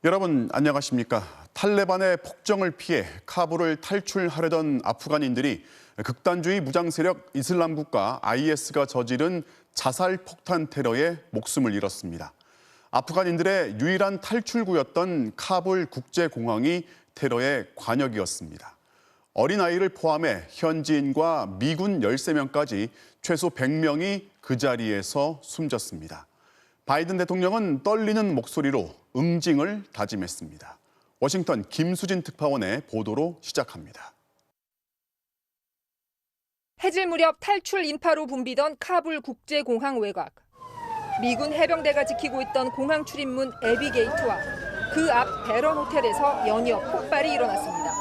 여러분 안녕하십니까? 탈레반의 폭정을 피해 카불을 탈출하려던 아프간인들이 극단주의 무장 세력 이슬람 국가 IS가 저지른 자살 폭탄 테러에 목숨을 잃었습니다. 아프간인들의 유일한 탈출구였던 카불 국제공항이 테러의 관역이었습니다. 어린아이를 포함해 현지인과 미군 13명까지 최소 100명이 그 자리에서 숨졌습니다. 바이든 대통령은 떨리는 목소리로 응징을 다짐했습니다. 워싱턴 김수진 특파원의 보도로 시작합니다. 해질 무렵 탈출 인파로 붐비던 카불 국제공항 외곽. 미군 해병대가 지키고 있던 공항 출입문 에비게이트와 그 앞 베런 호텔에서 연이어 폭발이 일어났습니다.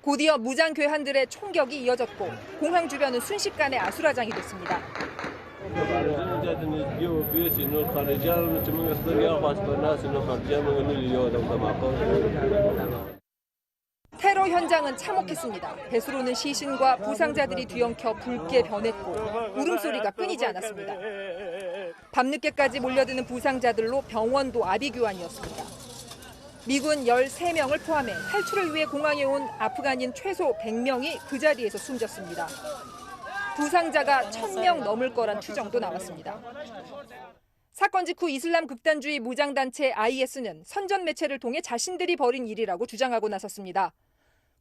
곧이어 무장 괴한들의 총격이 이어졌고 공항 주변은 순식간에 아수라장이 됐습니다. 테러 현장은 참혹했습니다. 배수로는 시신과 부상자들이 뒤엉켜 붉게 변했고 울음소리가 끊이지 않았습니다. 밤늦게까지 몰려드는 부상자들로 병원도 아비규환이었습니다. 미군 13명을 포함해 탈출을 위해 공항에 온 아프간인 최소 100명이 그 자리에서 숨졌습니다. 부상자가 1000명 넘을 거란 추정도 나왔습니다. 사건 직후 이슬람 극단주의 무장단체 IS는 선전 매체를 통해 자신들이 벌인 일이라고 주장하고 나섰습니다.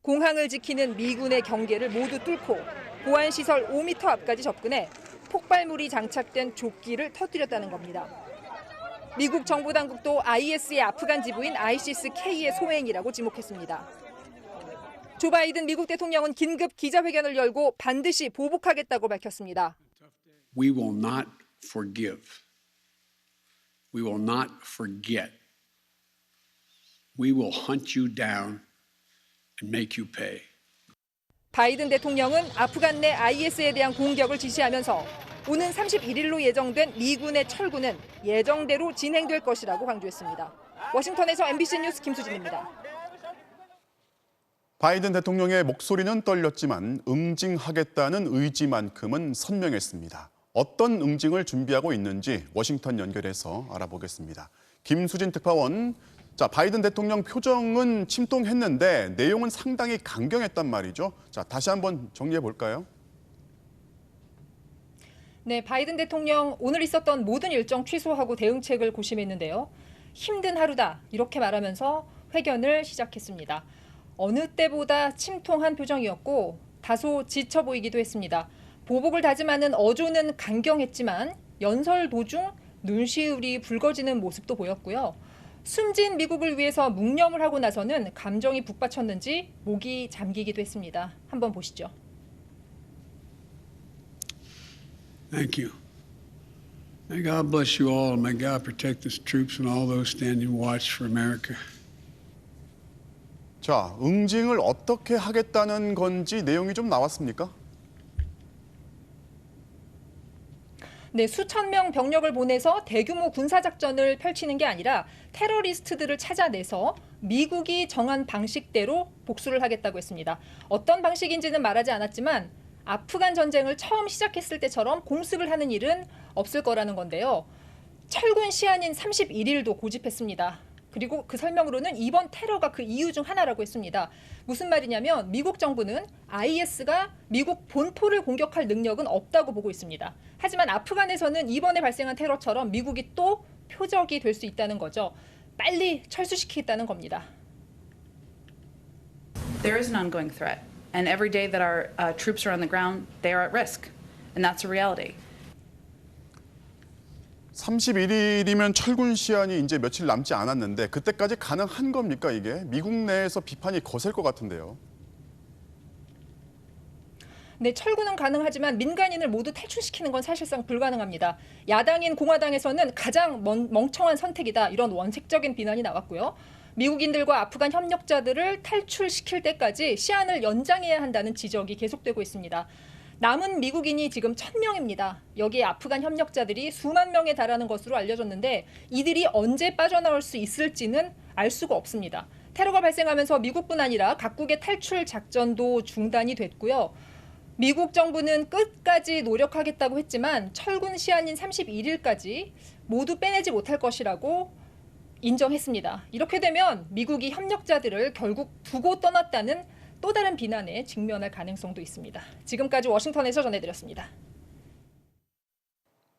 공항을 지키는 미군의 경계를 모두 뚫고 보안시설 5m 앞까지 접근해 폭발물이 장착된 조끼를 터뜨렸다는 겁니다. 미국 정부 당국도 IS의 아프간 지부인 ISIS-K의 소행이라고 지목했습니다. 조 바이든 미국 대통령은 긴급 기자회견을 열고 반드시 보복하겠다고 밝혔습니다. We will not forgive. We will not forget. We will hunt you down and make you pay. 바이든 대통령은 아프간 내 IS에 대한 공격을 지시하면서 오는 31일로 예정된 미군의 철구는 예정대로 진행될 것이라고 강조했습니다. 워싱턴에서 MBC 뉴스 김수진입니다. 바이든 대통령의 목소리는 떨렸지만 응징하겠다는 의지만큼은 선명했습니다. 어떤 응징을 준비하고 있는지 워싱턴 연결해서 알아보겠습니다. 김수진 특파원, 바이든 대통령 표정은 침통했는데 내용은 상당히 강경했단 말이죠. 다시 한번 정리해 볼까요? 네, 바이든 대통령 오늘 있었던 모든 일정 취소하고 대응책을 고심했는데요. 힘든 하루다 이렇게 말하면서 회견을 시작했습니다. 어느 때보다 침통한 표정이었고 다소 지쳐 보이기도 했습니다. 보복을 다짐하는 어조는 강경했지만 연설 도중 눈시울이 붉어지는 모습도 보였고요. 숨진 미국을 위해서 묵념을 하고 나서는 감정이 북받쳤는지 목이 잠기기도 했습니다. 한번 보시죠. Thank you. May God bless you all, and may God protect the troops and all those standing watch for America. 응징을 어떻게 하겠다는 건지 내용이 좀 나왔습니까? 네, 수천 명 병력을 보내서 대규모 군사작전을 펼치는 게 아니라 테러리스트들을 찾아내서 미국이 정한 방식대로 복수를 하겠다고 했습니다. 어떤 방식인지는 말하지 않았지만 아프간 전쟁을 처음 시작했을 때처럼 공습을 하는 일은 없을 거라는 건데요. 철군 시한인 31일도 고집했습니다. 그리고 그 설명으로는 이번 테러가 그 이유 중 하나라고 했습니다. 무슨 말이냐면 미국 정부는 IS가 미국 본토를 공격할 능력은 없다고 보고 있습니다. 하지만 아프간에서는 이번에 발생한 테러처럼 미국이 또 표적이 될 수 있다는 거죠. 빨리 철수시키겠다는 겁니다. There is an ongoing threat, and every day that our troops are on the ground, they are at risk, and that's a reality. 31일이면 철군 시한이 이제 며칠 남지 않았는데 그때까지 가능한 겁니까 이게? 미국 내에서 비판이 거셀 것 같은데요. 네, 철군은 가능하지만 민간인을 모두 탈출시키는 건 사실상 불가능합니다. 야당인 공화당에서는 가장 멍청한 선택이다 이런 원색적인 비난이 나왔고요. 미국인들과 아프간 협력자들을 탈출시킬 때까지 시한을 연장해야 한다는 지적이 계속되고 있습니다. 남은 미국인이 지금 1000명입니다. 여기에 아프간 협력자들이 수만 명에 달하는 것으로 알려졌는데 이들이 언제 빠져나올 수 있을지는 알 수가 없습니다. 테러가 발생하면서 미국뿐 아니라 각국의 탈출 작전도 중단이 됐고요. 미국 정부는 끝까지 노력하겠다고 했지만 철군 시한인 31일까지 모두 빼내지 못할 것이라고 인정했습니다. 이렇게 되면 미국이 협력자들을 결국 두고 떠났다는 또 다른 비난에 직면할 가능성도 있습니다. 지금까지 워싱턴에서 전해드렸습니다.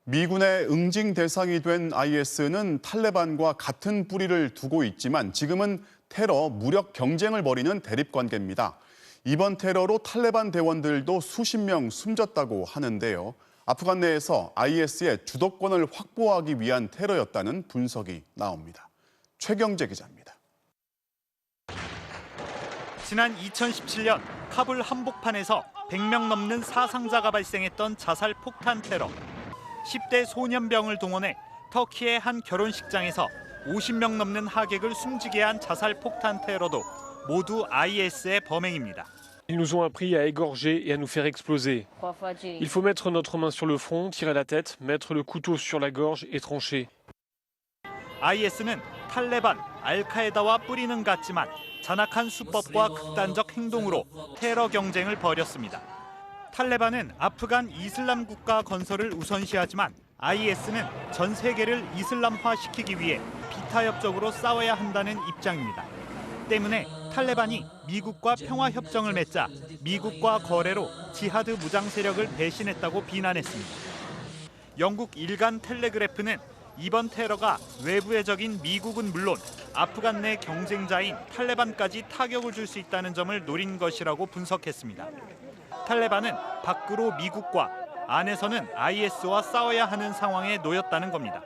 미군의 응징 대상이 된 IS는 탈레반과 같은 뿌리를 두고 있지만 지금은 테러, 무력 경쟁을 벌이는 대립관계입니다. 이번 테러로 탈레반 대원들도 수십 명 숨졌다고 하는데요. 아프간 내에서 IS의 주도권을 확보하기 위한 테러였다는 분석이 나옵니다. 최경재 기자입니다. 지난 2017년 카불 한복판에서 100명 넘는 사상자가 발생했던 자살 폭탄 테러. 10대 소년병을 동원해 터키의 한 결혼식장에서 50명 넘는 하객을 숨지게 한 자살 폭탄 테러도 모두 IS의 범행입니다. Ils nous ont appris à égorger et à nous faire exploser. Il faut mettre notre main sur le front, tirer la tête, mettre le couteau sur la gorge et trancher. IS는 탈레반, 알카에다와 뿌리는 같지만 잔악한 수법과 극단적 행동으로 테러 경쟁을 벌였습니다. 탈레반은 아프간 이슬람 국가 건설을 우선시하지만 IS는 전 세계를 이슬람화시키기 위해 비타협적으로 싸워야 한다는 입장입니다. 때문에 탈레반이 미국과 평화협정을 맺자 미국과 거래로 지하드 무장 세력을 배신했다고 비난했습니다. 영국 일간 텔레그래프는 이번 테러가 외부의 적인 미국은 물론 아프간 내 경쟁자인 탈레반까지 타격을 줄 수 있다는 점을 노린 것이라고 분석했습니다. 탈레반은 밖으로 미국과 안에서는 IS와 싸워야 하는 상황에 놓였다는 겁니다.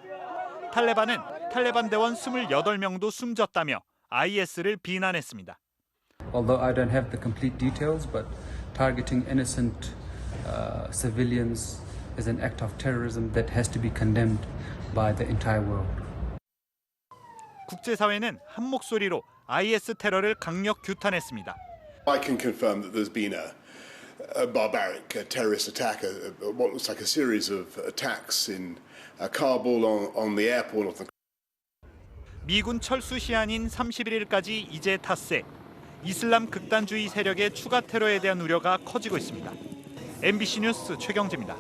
탈레반은 탈레반 대원 28명도 숨졌다며 IS를 비난했습니다. Although I don't have the complete details, but targeting innocent civilians is an act of terrorism that has to be condemned by the entire world. 국제사회는 한 목소리로 IS 테러를 강력 규탄했습니다. I can confirm that there's been a barbaric terrorist attack, what looks like a series of attacks in Kabul on the airport of the. 미군 철수 시한인 31일까지 이제 닷새. 이슬람 극단주의 세력의 추가 테러에 대한 우려가 커지고 있습니다. MBC 뉴스 최경재입니다.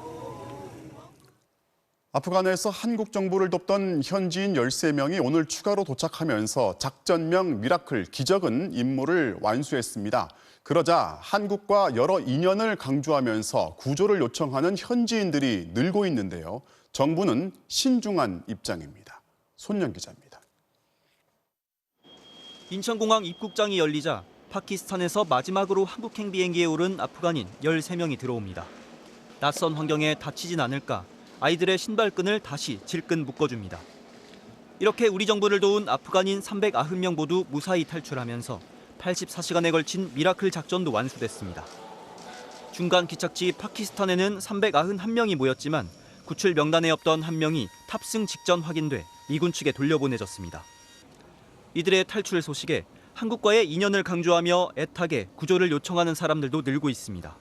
아프간에서 한국 정부를 돕던 현지인 13명이 오늘 추가로 도착하면서 작전명 미라클 기적은 임무를 완수했습니다. 그러자 한국과 여러 인연을 강조하면서 구조를 요청하는 현지인들이 늘고 있는데요. 정부는 신중한 입장입니다. 손영 기자입니다. 인천공항 입국장이 열리자 파키스탄에서 마지막으로 한국행 비행기에 오른 아프간인 13명이 들어옵니다. 낯선 환경에 다치진 않을까 아이들의 신발끈을 다시 질끈 묶어줍니다. 이렇게 우리 정부를 도운 아프간인 390명 모두 무사히 탈출하면서 84시간에 걸친 미라클 작전도 완수됐습니다. 중간 기착지 파키스탄에는 391명이 모였지만 구출 명단에 없던 한 명이 탑승 직전 확인돼 미군 측에 돌려보내졌습니다. 이들의 탈출 소식에 한국과의 인연을 강조하며 애타게 구조를 요청하는 사람들도 늘고 있습니다.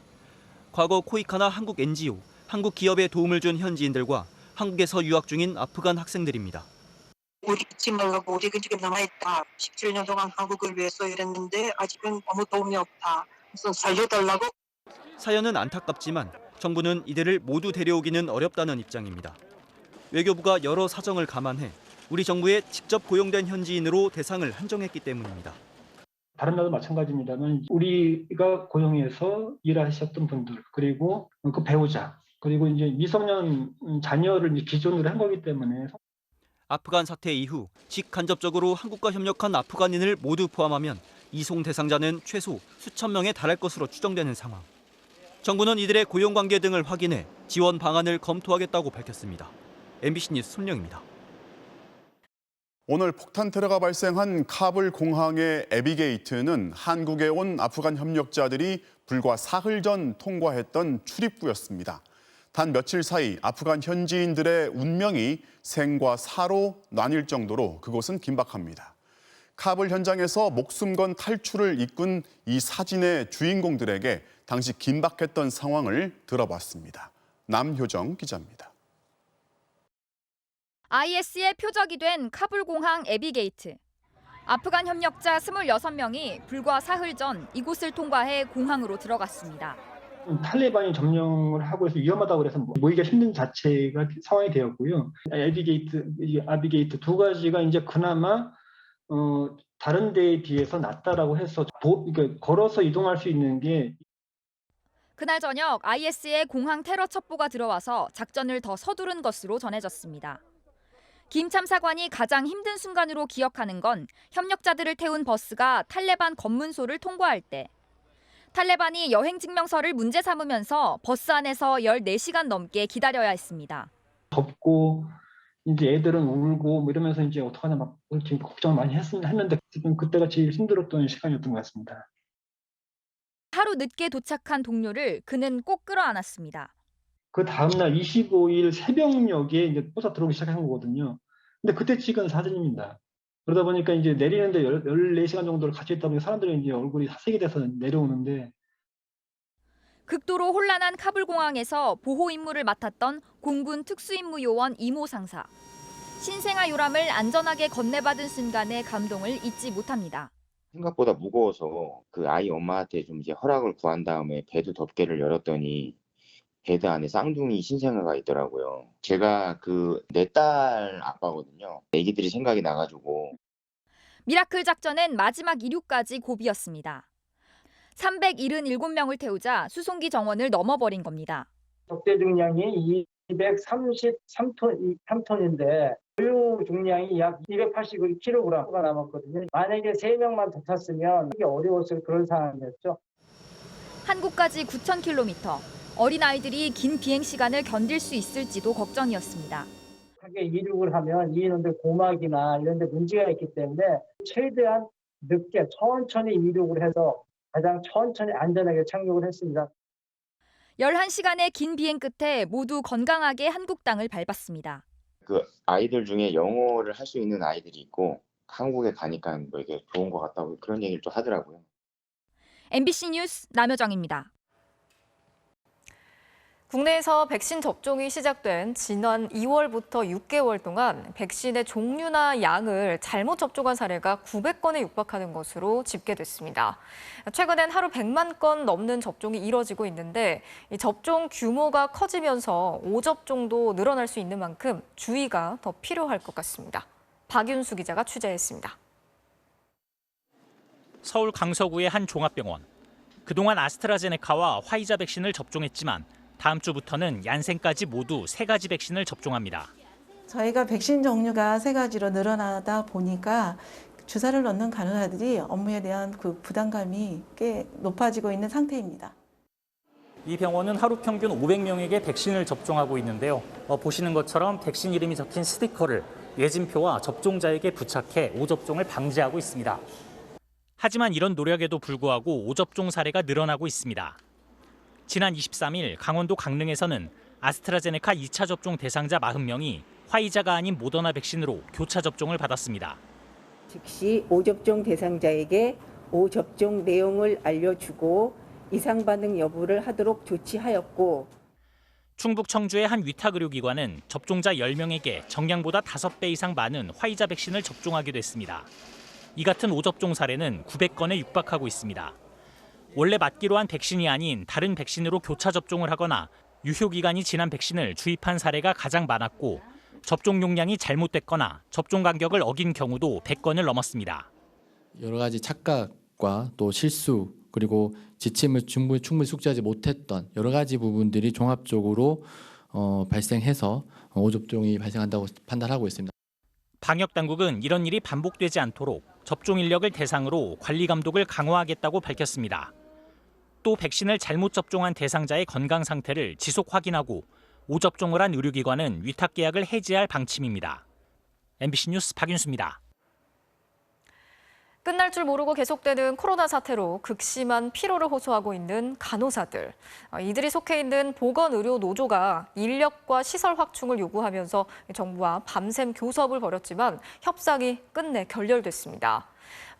과거 코이카나 한국 NGO, 한국 기업에 도움을 준 현지인들과 한국에서 유학 중인 아프간 학생들입니다. 우리 잊지 말라고 우리가 지금 남아있다. 17년 동안 한국을 위해서 일했는데 아직은 아무 도움이 없다. 우선 살려달라고. 사연은 안타깝지만 정부는 이들을 모두 데려오기는 어렵다는 입장입니다. 외교부가 여러 사정을 감안해 우리 정부에 직접 고용된 현지인으로 대상을 한정했기 때문입니다. 다른 나라도 마찬가지입니다만 우리가 고용해서 일하셨던 분들 그리고 그 배우자 그리고 이제 미성년 자녀를 이제 기준으로 한 거기 때문에 아프간 사태 이후 직간접적으로 한국과 협력한 아프간인을 모두 포함하면 이송 대상자는 최소 수천 명에 달할 것으로 추정되는 상황. 정부는 이들의 고용 관계 등을 확인해 지원 방안을 검토하겠다고 밝혔습니다. MBC 뉴스 손영입니다. 오늘 폭탄 테러가 발생한 카불 공항의 애비게이트는 한국에 온 아프간 협력자들이 불과 사흘 전 통과했던 출입구였습니다. 단 며칠 사이 아프간 현지인들의 운명이 생과 사로 나뉠 정도로 그곳은 긴박합니다. 카불 현장에서 목숨 건 탈출을 이끈 이 사진의 주인공들에게 당시 긴박했던 상황을 들어봤습니다. 남효정 기자입니다. IS의 표적이 된 카불 공항 애비게이트. 아프간 협력자 26명이 불과 사흘 전 이곳을 통과해 공항으로 들어갔습니다. 탈레반이 점령을 하고 해서 위험하다고 그래서 모이기가 힘든 자체가 상황이 되었고요. 아비게이트 두 가지가 이제 그나마 다른 데에 비해서 낫다라고 해서 그러니까 걸어서 이동할 수 있는 게. 그날 저녁 IS의 공항 테러 첩보가 들어와서 작전을 더 서두른 것으로 전해졌습니다. 김 참사관이 가장 힘든 순간으로 기억하는 건 협력자들을 태운 버스가 탈레반 검문소를 통과할 때. 탈레반이 여행 증명서를 문제 삼으면서 버스 안에서 14시간 넘게 기다려야 했습니다. 덥고 이제 애들은 울고 뭐 이러면서 이제 어떡하냐 막 지금 걱정을 많이 했는데 지금 그때가 제일 힘들었던 시간이었던 것 같습니다. 하루 늦게 도착한 동료를 그는 꼭 끌어안았습니다. 그 다음날 25일 새벽녘에 이제 버스가 들어오기 시작한 거거든요. 근데 그때 찍은 사진입니다. 그러다 보니까 이제 내리는데 14시간 정도를 같이 있다 보니 사람들이 이제 얼굴이 사색이 돼서 내려오는데. 극도로 혼란한 카불 공항에서 보호 임무를 맡았던 공군 특수임무 요원 이모 상사. 신생아 요람을 안전하게 건네받은 순간의 감동을 잊지 못합니다. 생각보다 무거워서 그 아이 엄마한테 좀 이제 허락을 구한 다음에 베드 덮개를 열었더니 베드 안에 쌍둥이 신생아가 있더라고요. 제가 그 내 딸 아빠거든요. 애기들이 생각이 나가지고. 미라클 작전은 마지막 이륙까지 고비였습니다. 377명을 태우자 수송기 정원을 넘어버린 겁니다. 적대 중량이 233톤인데 보유 중량이 약 280kg가 남았거든요. 만약에 3명만 더 탔으면 이게 어려웠을 그런 상황이었죠. 한국까지 9,000km. 어린아이들이 긴 비행 시간을 견딜 수 있을지도 걱정이었습니다. 하게 이륙을 하면 이 인원들 고막이나 이런 데 문제가 있기 때문에 최대한 늦게 천천히 이륙을 해서 가장 천천히 안전하게 착륙을 했습니다. 11시간의 긴 비행 끝에 모두 건강하게 한국 땅을 밟았습니다. 그 아이들 중에 영어를 할 수 있는 아이들이 있고 한국에 가니까 뭐 이게 좋은 것 같다고 그런 얘기를 또 하더라고요. MBC 뉴스 남효정입니다. 국내에서 백신 접종이 시작된 지난 2월부터 6개월 동안 백신의 종류나 양을 잘못 접종한 사례가 900건에 육박하는 것으로 집계됐습니다. 최근엔 하루 100만 건 넘는 접종이 이뤄지고 있는데 이 접종 규모가 커지면서 오접종도 늘어날 수 있는 만큼 주의가 더 필요할 것 같습니다. 박윤수 기자가 취재했습니다. 서울 강서구의 한 종합병원. 그동안 아스트라제네카와 화이자 백신을 접종했지만 다음 주부터는 얀센까지 모두 3가지 백신을 접종합니다. 저희가 백신 종류가 3가지로 늘어나다 보니까 주사를 놓는 간호사들이 업무에 대한 그 부담감이 꽤 높아지고 있는 상태입니다. 이 병원은 하루 평균 500명에게 백신을 접종하고 있는데요. 보시는 것처럼 백신 이름이 적힌 스티커를 예진표와 접종자에게 부착해 오접종을 방지하고 있습니다. 하지만 이런 노력에도 불구하고 오접종 사례가 늘어나고 있습니다. 지난 23일 강원도 강릉에서는 아스트라제네카 2차 접종 대상자 40명이 화이자가 아닌 모더나 백신으로 교차 접종을 받았습니다. 즉시 오접종 대상자에게 오접종 내용을 알려주고 이상 반응 여부를 하도록 조치하였고, 충북 청주의 한 위탁의료기관은 접종자 10명에게 정량보다 5배 이상 많은 화이자 백신을 접종하기도 했습니다. 이 같은 오접종 사례는 900건에 육박하고 있습니다. 원래 맞기로 한 백신이 아닌 다른 백신으로 교차 접종을 하거나 유효기간이 지난 백신을 주입한 사례가 가장 많았고 접종 용량이 잘못됐거나 접종 간격을 어긴 경우도 100건을 넘었습니다. 여러 가지 착각과 또 실수 그리고 지침을 충분히 숙지하지 못했던 여러 가지 부분들이 종합적으로 발생해서 오접종이 발생한다고 판단하고 있습니다. 방역당국은 이런 일이 반복되지 않도록 접종 인력을 대상으로 관리 감독을 강화하겠다고 밝혔습니다. 또 백신을 잘못 접종한 대상자의 건강 상태를 지속 확인하고 오접종을 한 의료기관은 위탁 계약을 해지할 방침입니다. MBC 뉴스 박윤수입니다. 끝날 줄 모르고 계속되는 코로나 사태로 극심한 피로를 호소하고 있는 간호사들. 이들이 속해 있는 보건의료노조가 인력과 시설 확충을 요구하면서 정부와 밤샘 교섭을 벌였지만 협상이 끝내 결렬됐습니다.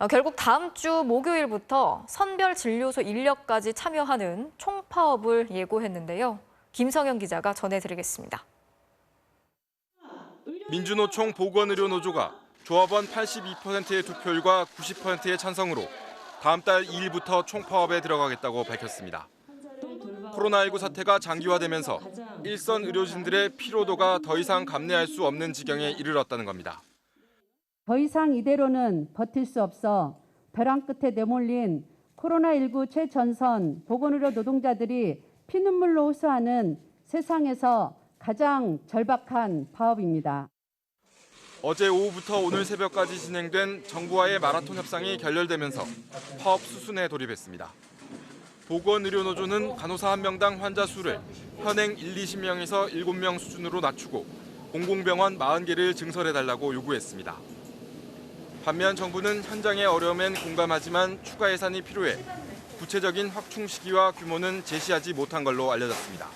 결국 다음 주 목요일부터 선별진료소 인력까지 참여하는 총파업을 예고했는데요. 김성현 기자가 전해드리겠습니다. 민주노총 보건의료노조가 조합원 82%의 투표율과 90%의 찬성으로 다음 달 2일부터 총파업에 들어가겠다고 밝혔습니다. 코로나19 사태가 장기화되면서 일선 의료진들의 피로도가 더 이상 감내할 수 없는 지경에 이르렀다는 겁니다. 더 이상 이대로는 버틸 수 없어 벼랑 끝에 내몰린 코로나19 최전선 보건의료 노동자들이 피눈물로 호소하는 세상에서 가장 절박한 파업입니다. 어제 오후부터 오늘 새벽까지 진행된 정부와의 마라톤 협상이 결렬되면서 파업 수순에 돌입했습니다. 보건의료노조는 간호사 1명당 환자 수를 현행 1-20명에서 7명 수준으로 낮추고 공공병원 40개를 증설해달라고 요구했습니다. 반면 정부는 현장의 어려움엔 공감하지만 추가 예산이 필요해 구체적인 확충 시기와 규모는 제시하지 못한 걸로 알려졌습니다.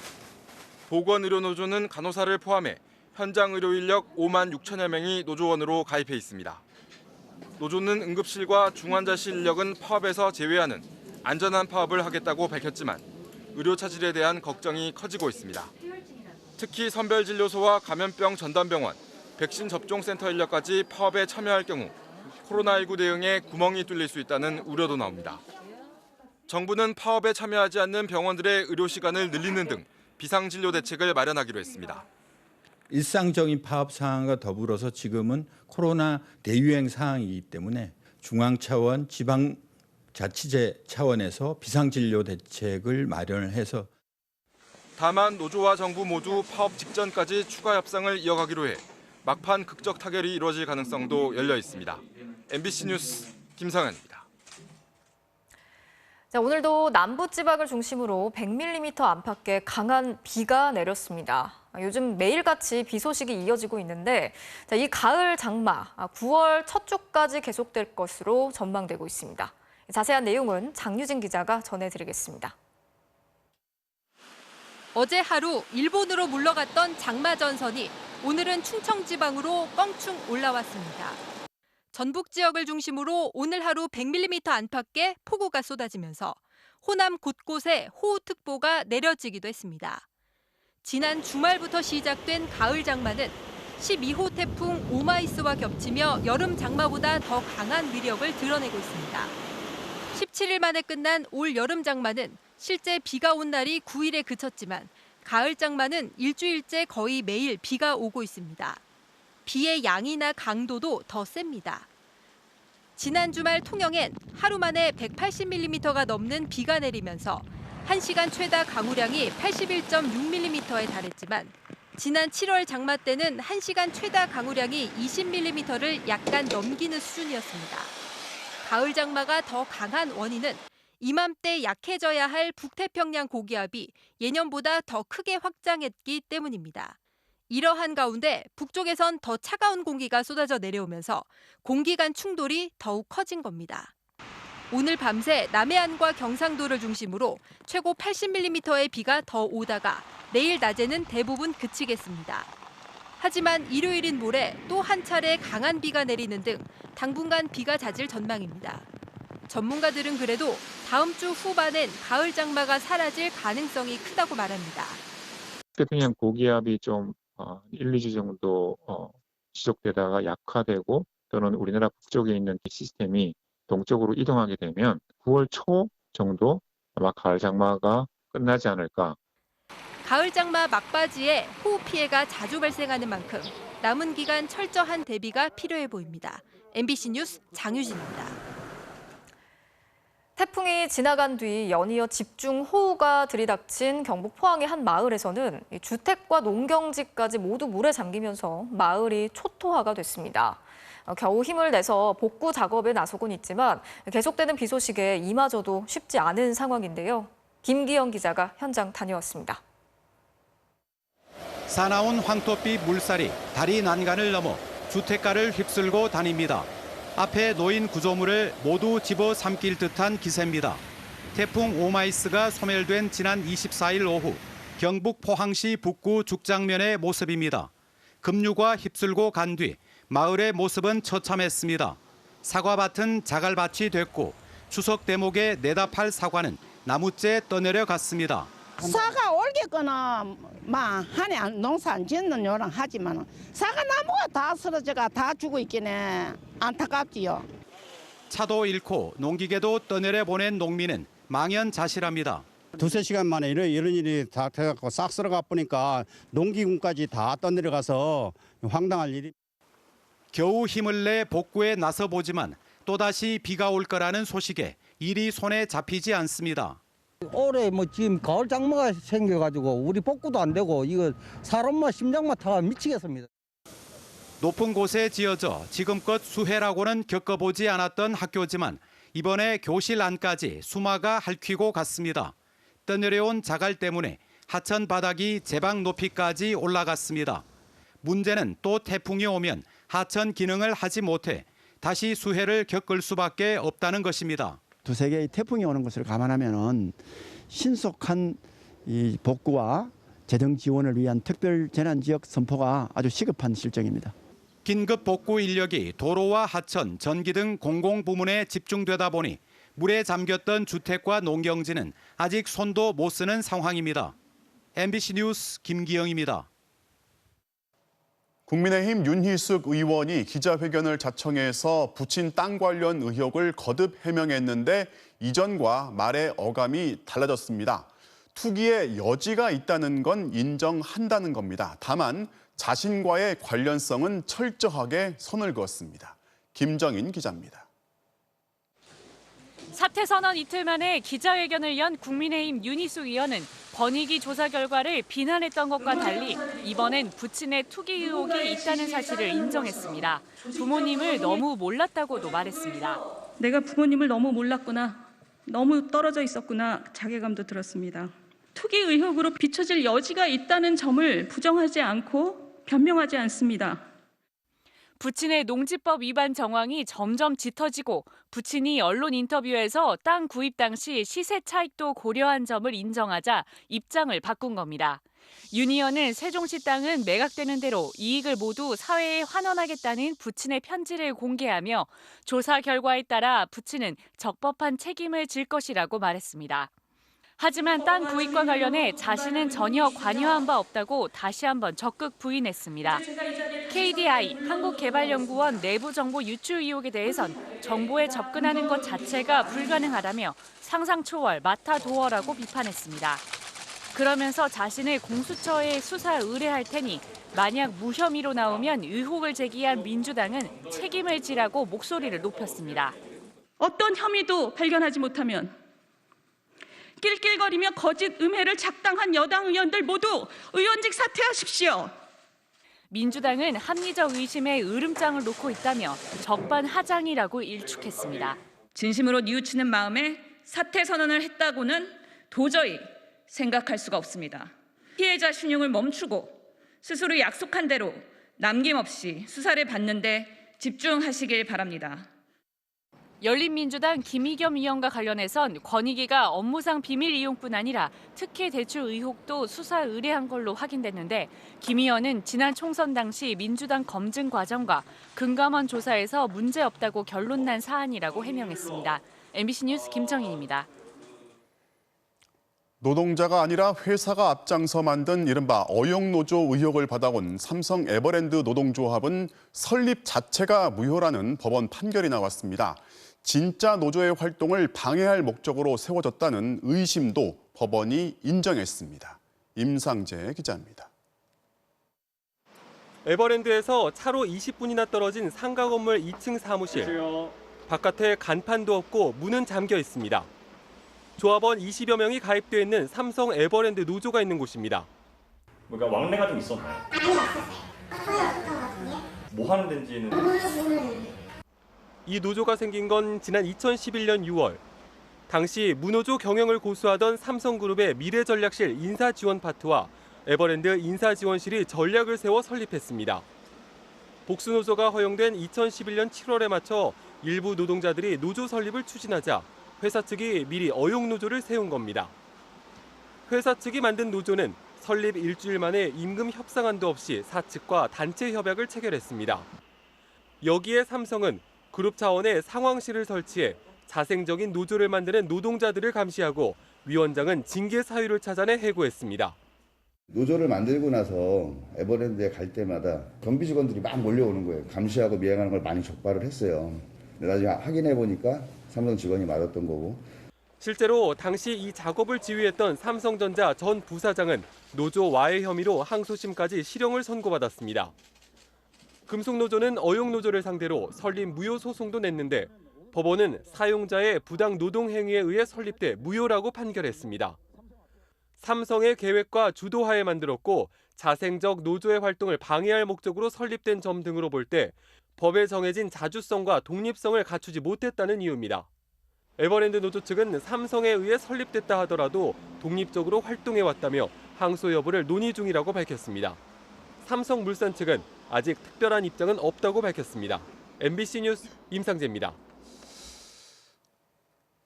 보건의료노조는 간호사를 포함해 현장 의료 인력 5만 6천여 명이 노조원으로 가입해 있습니다. 노조는 응급실과 중환자실 인력은 파업에서 제외하는 안전한 파업을 하겠다고 밝혔지만 의료 차질에 대한 걱정이 커지고 있습니다. 특히 선별진료소와 감염병 전담병원, 백신 접종센터 인력까지 파업에 참여할 경우 코로나19 대응에 구멍이 뚫릴 수 있다는 우려도 나옵니다. 정부는 파업에 참여하지 않는 병원들의 의료 시간을 늘리는 등 비상진료 대책을 마련하기로 했습니다. 일상적인 파업 상황과 더불어서 지금은 코로나 대유행 상황이기 때문에 중앙 차원, 지방 자치제 차원에서 비상진료 대책을 마련을 해서 다만 노조와 정부 모두 파업 직전까지 추가 협상을 이어가기로 해 막판 극적 타결이 이루어질 가능성도 열려 있습니다. MBC 뉴스 김상현입니다. 자, 오늘도 남부지방을 중심으로 100mm 안팎의 강한 비가 내렸습니다. 요즘 매일같이 비 소식이 이어지고 있는데 이 가을 장마 9월 첫 주까지 계속될 것으로 전망되고 있습니다. 자세한 내용은 장유진 기자가 전해드리겠습니다. 어제 하루 일본으로 물러갔던 장마 전선이 오늘은 충청 지방으로 껑충 올라왔습니다. 전북 지역을 중심으로 오늘 하루 100mm 안팎의 폭우가 쏟아지면서 호남 곳곳에 호우특보가 내려지기도 했습니다. 지난 주말부터 시작된 가을 장마는 12호 태풍 오마이스와 겹치며 여름 장마보다 더 강한 위력을 드러내고 있습니다. 17일 만에 끝난 올 여름 장마는 실제 비가 온 날이 9일에 그쳤지만 가을 장마는 일주일째 거의 매일 비가 오고 있습니다. 비의 양이나 강도도 더 셉니다. 지난 주말 통영엔 하루 만에 180mm가 넘는 비가 내리면서 1시간 최다 강우량이 81.6mm에 달했지만 지난 7월 장마 때는 1시간 최다 강우량이 20mm를 약간 넘기는 수준이었습니다. 가을 장마가 더 강한 원인은 이맘때 약해져야 할 북태평양 고기압이 예년보다 더 크게 확장했기 때문입니다. 이러한 가운데 북쪽에선 더 차가운 공기가 쏟아져 내려오면서 공기 간 충돌이 더욱 커진 겁니다. 오늘 밤새 남해안과 경상도를 중심으로 최고 80mm의 비가 더 오다가 내일 낮에는 대부분 그치겠습니다. 하지만 일요일인 모레 또 한 차례 강한 비가 내리는 등 당분간 비가 잦을 전망입니다. 전문가들은 그래도 다음 주 후반엔 가을 장마가 사라질 가능성이 크다고 말합니다. 태평양 고기압이 좀 1, 2주 정도 지속되다가 약화되고 또는 우리나라 북쪽에 있는 시스템이 동쪽으로 이동하게 되면 9월 초 정도 아마 가을 장마가 끝나지 않을까. 가을 장마 막바지에 호우 피해가 자주 발생하는 만큼 남은 기간 철저한 대비가 필요해 보입니다. MBC 뉴스 장유진입니다. 태풍이 지나간 뒤 연이어 집중호우가 들이닥친 경북 포항의 한 마을에서는 주택과 농경지까지 모두 물에 잠기면서 마을이 초토화가 됐습니다. 겨우 힘을 내서 복구 작업에 나서곤 있지만 계속되는 비 소식에 이마저도 쉽지 않은 상황인데요. 김기영 기자가 현장 다녀왔습니다. 사나운 황토빛 물살이 다리 난간을 넘어 주택가를 휩쓸고 다닙니다. 앞에 놓인 구조물을 모두 집어삼킬 듯한 기세입니다. 태풍 오마이스가 소멸된 지난 24일 오후 경북 포항시 북구 죽장면의 모습입니다. 급류가 휩쓸고 간 뒤 마을의 모습은 처참했습니다. 사과밭은 자갈밭이 됐고 추석 대목에 내다 팔 사과는 나무째 떠내려 갔습니다. 사과 올겠거나 한해 농사 안 짓는 요랑 하지만 사과 나무가 다 쓰러져가 다 죽어 있긴 해. 안타깝지요. 차도 잃고 농기계도 떠내려 보낸 농민은 망연자실합니다. 두세 시간 만에 이런 일이 다 돼갖고 싹 쓸어가 보니까 농기군까지 다 떠내려가서 황당할 일이. 겨우 힘을 내 복구에 나서 보지만 또다시 비가 올 거라는 소식에 일이 손에 잡히지 않습니다. 올해 지금 가을 장마가 생겨가지고 우리 복구도 안 되고 이거 사람만 심장만 타가 미치겠습니다. 높은 곳에 지어져 지금껏 수해라고는 겪어보지 않았던 학교지만 이번에 교실 안까지 수마가 핥히고 갔습니다. 떠내려온 자갈 때문에 하천 바닥이 제방 높이까지 올라갔습니다. 문제는 또 태풍이 오면 하천 기능을 하지 못해 다시 수해를 겪을 수밖에 없다는 것입니다. 두세 개의 태풍이 오는 것을 감안하면 신속한 이 복구와 재정 지원을 위한 특별 재난 지역 선포가 아주 시급한 실정입니다. 긴급 복구 인력이 도로와 하천, 전기 등 공공부문에 집중되다 보니 물에 잠겼던 주택과 농경지는 아직 손도 못 쓰는 상황입니다. MBC 뉴스 김기영입니다. 국민의힘 윤희숙 의원이 기자회견을 자청해서 부친 땅 관련 의혹을 거듭 해명했는데 이전과 말의 어감이 달라졌습니다. 투기의 여지가 있다는 건 인정한다는 겁니다. 다만 자신과의 관련성은 철저하게 선을 그었습니다. 김정인 기자입니다. 사퇴 선언 이틀 만에 기자회견을 연 국민의힘 윤희숙 의원은 권익위 조사 결과를 비난했던 것과 달리 이번엔 부친의 투기 의혹이 있다는 사실을 인정했습니다. 부모님을 너무 몰랐다고도 말했습니다. 내가 부모님을 너무 몰랐구나, 너무 떨어져 있었구나 자괴감도 들었습니다. 투기 의혹으로 비춰질 여지가 있다는 점을 부정하지 않고 변명하지 않습니다. 부친의 농지법 위반 정황이 점점 짙어지고 부친이 언론 인터뷰에서 땅 구입 당시 시세 차익도 고려한 점을 인정하자 입장을 바꾼 겁니다. 윤 의원은 세종시 땅은 매각되는 대로 이익을 모두 사회에 환원하겠다는 부친의 편지를 공개하며 조사 결과에 따라 부친은 적법한 책임을 질 것이라고 말했습니다. 하지만 땅 구입과 관련해 자신은 전혀 관여한 바 없다고 다시 한번 적극 부인했습니다. KDI 한국개발연구원 내부 정보 유출 의혹에 대해선 정보에 접근하는 것 자체가 불가능하다며 상상 초월 마타도어라고 비판했습니다. 그러면서 자신을 공수처에 수사 의뢰할 테니 만약 무혐의로 나오면 의혹을 제기한 민주당은 책임을 지라고 목소리를 높였습니다. 어떤 혐의도 발견하지 못하면 낄낄거리며 거짓 음해를 작당한 여당 의원들 모두 의원직 사퇴하십시오. 민주당은 합리적 의심에 으름장을 놓고 있다며 적반하장이라고 일축했습니다. 진심으로 뉘우치는 마음에 사퇴 선언을 했다고는 도저히 생각할 수가 없습니다. 피해자 신용을 멈추고 스스로 약속한 대로 남김없이 수사를 받는 데 집중하시길 바랍니다. 열린민주당 김의겸 의원과 관련해선 권익위가 업무상 비밀 이용뿐 아니라 특혜 대출 의혹도 수사 의뢰한 걸로 확인됐는데 김 의원은 지난 총선 당시 민주당 검증 과정과 금감원 조사에서 문제없다고 결론난 사안이라고 해명했습니다. MBC 뉴스 김정인입니다. 노동자가 아니라 회사가 앞장서 만든 이른바 어용노조 의혹을 받아온 삼성 에버랜드 노동조합은 설립 자체가 무효라는 법원 판결이 나왔습니다. 진짜 노조의 활동을 방해할 목적으로 세워졌다는 의심도 법원이 인정했습니다. 임상재 기자입니다. 에버랜드에서 차로 20분이나 떨어진 상가 건물 2층 사무실. 바깥에 간판도 없고 문은 잠겨 있습니다. 조합원 20여 명이 가입되어 있는 삼성 에버랜드 노조가 있는 곳입니다. 뭔가 왕래가 좀 있었나요? 뭐 하는 데인지는... 이 노조가 생긴 건 지난 2011년 6월. 당시 무노조 경영을 고수하던 삼성그룹의 미래전략실 인사지원파트와 에버랜드 인사지원실이 전략을 세워 설립했습니다. 복수노조가 허용된 2011년 7월에 맞춰 일부 노동자들이 노조 설립을 추진하자 회사 측이 미리 어용노조를 세운 겁니다. 회사 측이 만든 노조는 설립 일주일 만에 임금 협상안도 없이 사측과 단체 협약을 체결했습니다. 여기에 삼성은 그룹 차원의 상황실을 설치해 자생적인 노조를 만드는 노동자들을 감시하고 위원장은 징계 사유를 찾아내 해고했습니다. 노조를 만들고 나서 에버랜드에 갈 때마다 경비 직원들이 막 몰려오는 거예요. 감시하고 미행하는 걸 많이 적발을 했어요. 근데 나중에 확인해 보니까 삼성 직원이 맞았던 거고. 실제로 당시 이 작업을 지휘했던 삼성전자 전 부사장은 노조 와해 혐의로 항소심까지 실형을 선고받았습니다. 금속노조는 어용노조를 상대로 설립 무효 소송도 냈는데 법원은 사용자의 부당 노동 행위에 의해 설립돼 무효라고 판결했습니다. 삼성의 계획과 주도하에 만들었고 자생적 노조의 활동을 방해할 목적으로 설립된 점 등으로 볼 때 법에 정해진 자주성과 독립성을 갖추지 못했다는 이유입니다. 에버랜드 노조 측은 삼성에 의해 설립됐다 하더라도 독립적으로 활동해왔다며 항소 여부를 논의 중이라고 밝혔습니다. 삼성물산 측은 아직 특별한 입장은 없다고 밝혔습니다. MBC 뉴스 임상재입니다.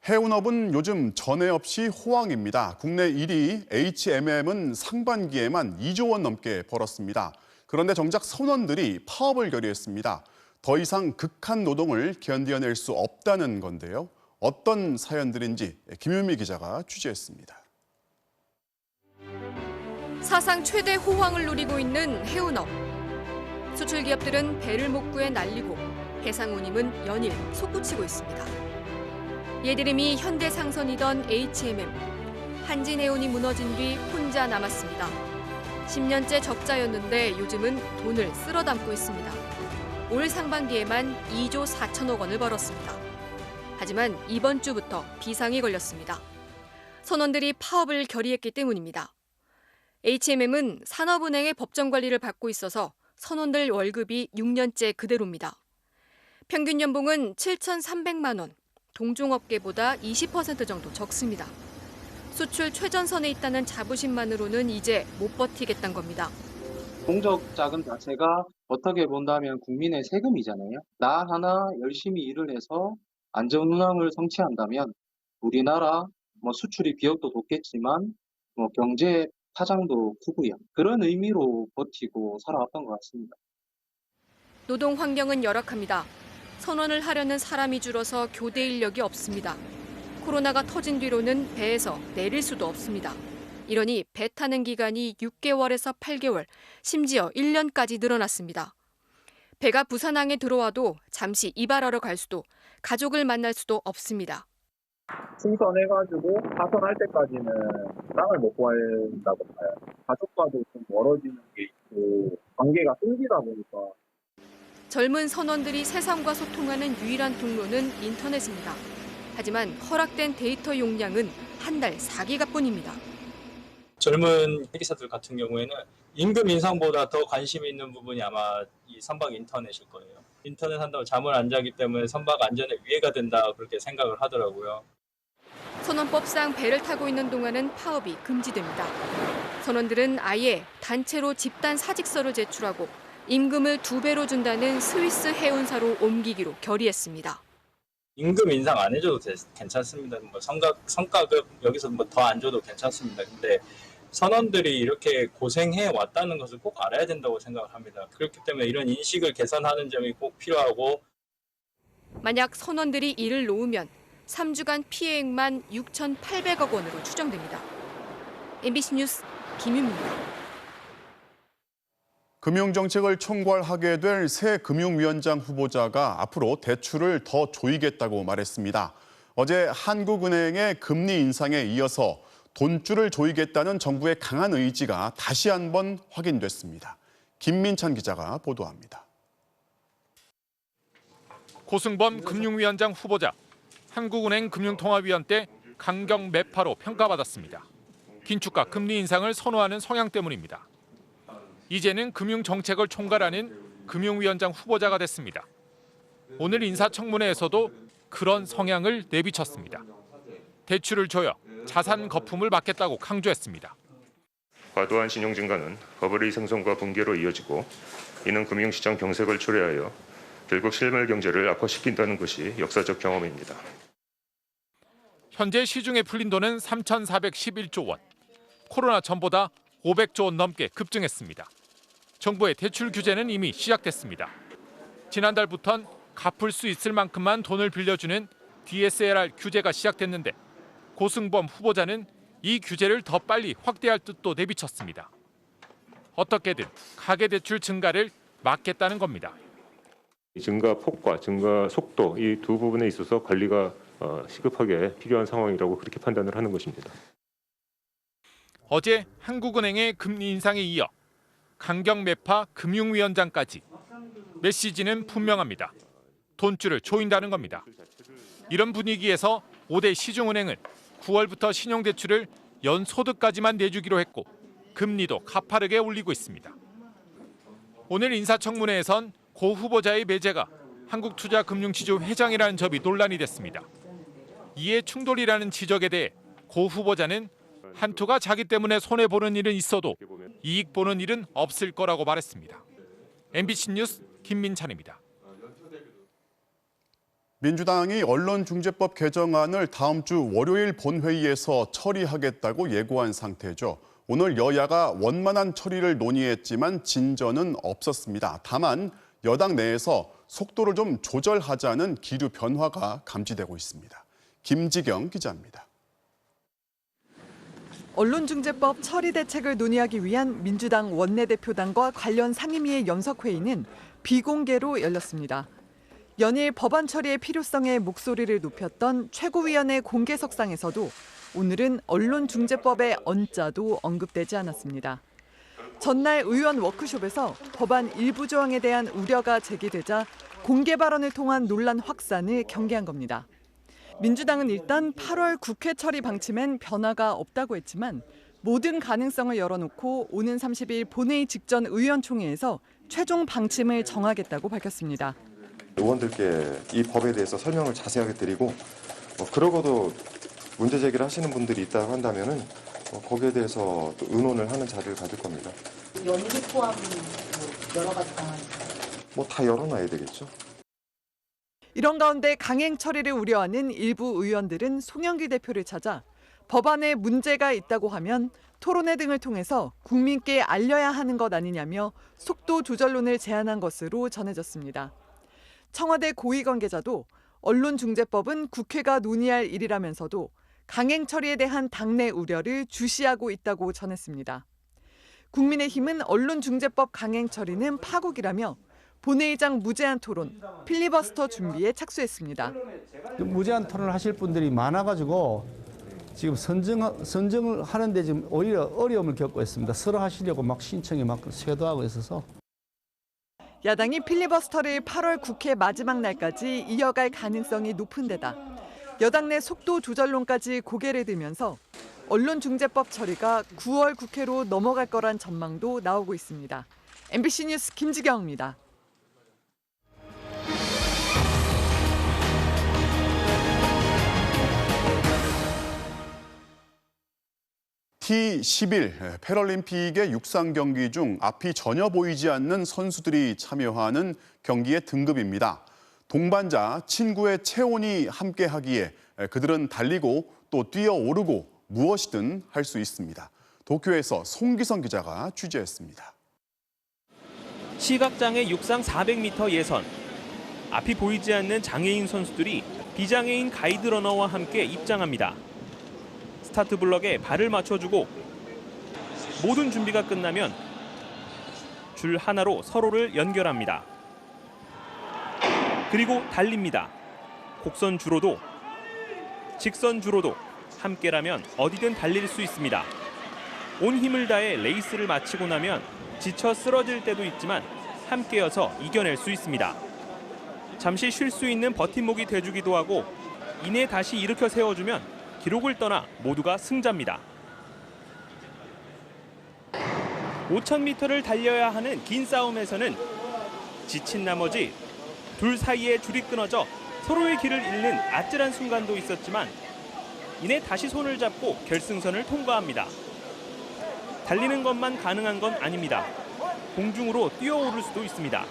해운업은 요즘 전에 없이 호황입니다. 국내 1위 H&M은 상반기에만 2조 원 넘게 벌었습니다. 그런데 정작 선원들이 파업을 결의했습니다. 더 이상 극한 노동을 견뎌낼 수 없다는 건데요. 어떤 사연들인지 김윤미 기자가 취재했습니다. 사상 최대 호황을 누리고 있는 해운업. 수출 기업들은 배를 목구에 날리고 해상운임은 연일 솟구치고 있습니다. 예드림이 현대상선이던 H&M. 한진해운이 무너진 뒤 혼자 남았습니다. 10년째 적자였는데 요즘은 돈을 쓸어 담고 있습니다. 올 상반기에만 2조 4천억 원을 벌었습니다. 하지만 이번 주부터 비상이 걸렸습니다. 선원들이 파업을 결의했기 때문입니다. H&M은 산업은행의 법정 관리를 받고 있어서 선원들 월급이 6년째 그대로입니다. 평균 연봉은 7,300만 원, 동종업계보다 20% 정도 적습니다. 수출 최전선에 있다는 자부심만으로는 이제 못 버티겠다는 겁니다. 공적 자금 자체가 어떻게 본다면 국민의 세금이잖아요. 나 하나 열심히 일을 해서 안전운항을 성취한다면 우리나라 수출이 비용도 높겠지만 경제 파장도 크고요. 그런 의미로 버티고 살아왔던 것 같습니다. 노동 환경은 열악합니다. 선원을 하려는 사람이 줄어서 교대 인력이 없습니다. 코로나가 터진 뒤로는 배에서 내릴 수도 없습니다. 이러니 배 타는 기간이 6개월에서 8개월, 심지어 1년까지 늘어났습니다. 배가 부산항에 들어와도 잠시 이발하러 갈 수도, 가족을 만날 수도 없습니다. 승선해가지고 하선할 때까지는 땅을 못 구한다고 봐요. 가족과도 좀 멀어지는 게 있고 관계가 끊기다 보니까. 젊은 선원들이 세상과 소통하는 유일한 통로는 인터넷입니다. 하지만 허락된 데이터 용량은 한 달 4기가뿐입니다. 젊은 회계사들 같은 경우에는 임금 인상보다 더 관심 있는 부분이 아마 이 선박 인터넷일 거예요. 인터넷 한다고 잠을 안 자기 때문에 선박 안전에 위해가 된다 그렇게 생각을 하더라고요. 선원법상 배를 타고 있는 동안은 파업이 금지됩니다. 선원들은 아예 단체로 집단 사직서를 제출하고 임금을 2배로 준다는 스위스 해운사로 옮기기로 결의했습니다. 임금 인상 안 해줘도 괜찮습니다. 성과급 여기서 더 안 줘도 괜찮습니다. 근데 선원들이 이렇게 고생해 왔다는 것을 꼭 알아야 된다고 생각을 합니다. 그렇기 때문에 이런 인식을 개선하는 점이 꼭 필요하고. 만약 선원들이 일을 놓으면 3주간 피해액만 6,800억 원으로 추정됩니다. MBC 뉴스 김윤미입니다. 금융정책을 총괄하게 될 새 금융위원장 후보자가 앞으로 대출을 더 조이겠다고 말했습니다. 어제 한국은행의 금리 인상에 이어서 돈줄을 조이겠다는 정부의 강한 의지가 다시 한번 확인됐습니다. 김민찬 기자가 보도합니다. 고승범 금융위원장 후보자, 한국은행 금융통화위원 때 강경 매파로 평가받았습니다. 긴축과 금리 인상을 선호하는 성향 때문입니다. 이제는 금융정책을 총괄하는 금융위원장 후보자가 됐습니다. 오늘 인사청문회에서도 그런 성향을 내비쳤습니다. 대출을 조여 자산 거품을 막겠다고 강조했습니다. 과도한 신용 증가는 버블의 생성과 붕괴로 이어지고 이는 금융시장 경색을 초래하여 결국 실물 경제를 악화시킨다는 것이 역사적 경험입니다. 현재 시중에 풀린 돈은 3,411조 원. 코로나 전보다 500조 원 넘게 급증했습니다. 정부의 대출 규제는 이미 시작됐습니다. 지난달부턴 갚을 수 있을 만큼만 돈을 빌려주는 DSLR 규제가 시작됐는데 고승범 후보자는 이 규제를 더 빨리 확대할 뜻도 내비쳤습니다. 어떻게든 가계대출 증가를 막겠다는 겁니다. 증가 폭과 증가 속도 이 두 부분에 있어서 관리가 시급하게 필요한 상황이라고 그렇게 판단을 하는 것입니다. 어제 한국은행의 금리 인상에 이어 강경 매파 금융위원장까지 메시지는 분명합니다. 돈줄을 조인다는 겁니다. 이런 분위기에서 5대 시중은행은 9월부터 신용대출을 연소득까지만 내주기로 했고 금리도 가파르게 올리고 있습니다. 오늘 인사청문회에선 고 후보자의 매제가 한국투자금융지주 회장이라는 점이 논란이 됐습니다. 이해 충돌이라는 지적에 대해 고 후보자는 한투가 자기 때문에 손해보는 일은 있어도 이익 보는 일은 없을 거라고 말했습니다. MBC 뉴스 김민찬입니다. 민주당이 언론중재법 개정안을 다음 주 월요일 본회의에서 처리하겠다고 예고한 상태죠. 오늘 여야가 원만한 처리를 논의했지만 진전은 없었습니다. 다만 여당 내에서 속도를 좀 조절하자는 기류 변화가 감지되고 있습니다. 김지경 기자입니다. 언론중재법 처리 대책을 논의하기 위한 민주당 원내대표단과 관련 상임위의 연석회의는 비공개로 열렸습니다. 연일 법안 처리의 필요성에 목소리를 높였던 최고위원회 공개석상에서도 오늘은 언론중재법의 언자도 언급되지 않았습니다. 전날 의원 워크숍에서 법안 일부 조항에 대한 우려가 제기되자 공개 발언을 통한 논란 확산을 경계한 겁니다. 민주당은 일단 8월 국회 처리 방침엔 변화가 없다고 했지만 모든 가능성을 열어놓고 오는 30일 본회의 직전 의원총회에서 최종 방침을 정하겠다고 밝혔습니다. 의원들께 이 법에 대해서 설명을 자세하게 드리고 그러고도 문제 제기를 하시는 분들이 있다고 한다면은 거기에 대해서 또 의논을 하는 자리를 가질 겁니다. 연기 포함 여러 가지 방안. 다 열어놔야 되겠죠. 이런 가운데 강행 처리를 우려하는 일부 의원들은 송영길 대표를 찾아 법안에 문제가 있다고 하면 토론회 등을 통해서 국민께 알려야 하는 것 아니냐며 속도 조절론을 제안한 것으로 전해졌습니다. 청와대 고위 관계자도 언론중재법은 국회가 논의할 일이라면서도 강행 처리에 대한 당내 우려를 주시하고 있다고 전했습니다. 국민의힘은 언론중재법 강행 처리는 파국이라며 본회의장 무제한 토론, 필리버스터 준비에 착수했습니다. 무제한 토론을 하실 분들이 많아가지고 지금 선정을 하는데 지금 오히려 어려움을 겪고 있습니다. 서로 하시려고 막 신청이 막 쇄도하고 있어서. 야당이 필리버스터를 8월 국회 마지막 날까지 이어갈 가능성이 높은 데다 여당 내 속도 조절론까지 고개를 들면서 언론중재법 처리가 9월 국회로 넘어갈 거란 전망도 나오고 있습니다. MBC 뉴스 김지경입니다. T11 패럴림픽의 육상 경기 중 앞이 전혀 보이지 않는 선수들이 참여하는 경기의 등급입니다. 동반자 친구의 체온이 함께하기에 그들은 달리고 또 뛰어오르고 무엇이든 할 수 있습니다. 도쿄에서 송기성 기자가 취재했습니다. 시각장애 육상 400m 예선. 앞이 보이지 않는 장애인 선수들이 비장애인 가이드러너와 함께 입장합니다. 스타트 블럭에 발을 맞춰주고 모든 준비가 끝나면 줄 하나로 서로를 연결합니다. 그리고 달립니다. 곡선 주로도 직선 주로도 함께라면 어디든 달릴 수 있습니다. 온 힘을 다해 레이스를 마치고 나면 지쳐 쓰러질 때도 있지만 함께여서 이겨낼 수 있습니다. 잠시 쉴 수 있는 버팀목이 돼주기도 하고 이내 다시 일으켜 세워주면 기록을 떠나 모두가 승자입니다. 5,000m를 달려야 하는 긴 싸움에서는 지친 나머지 둘 사이에 줄이 끊어져 서로의 길을 잃는 아찔한 순간도 있었지만 이내 다시 손을 잡고 결승선을 통과합니다. 달리는 것만 가능한 건 아닙니다. 공중으로 뛰어오를 수도 있습니다.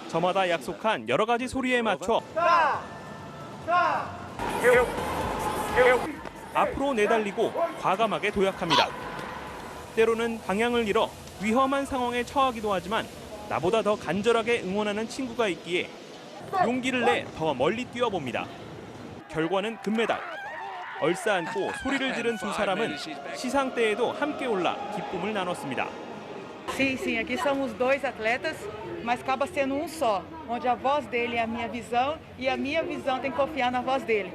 저마다 약속한 여러 가지 소리에 맞춰 앞으로 내달리고 과감하게 도약합니다. 때로는 방향을 잃어 위험한 상황에 처하기도 하지만 나보다 더 간절하게 응원하는 친구가 있기에 용기를 내 더 멀리 뛰어봅니다. 결과는 금메달. 얼싸안고 소리를 지른 두 사람은 시상대에도 함께 올라 기쁨을 나눴습니다. Sim, sim, aqui são os dois atletas, mas acaba sendo um só, onde a voz dele é a minha visão e a minha visão tem que confiar na voz dele.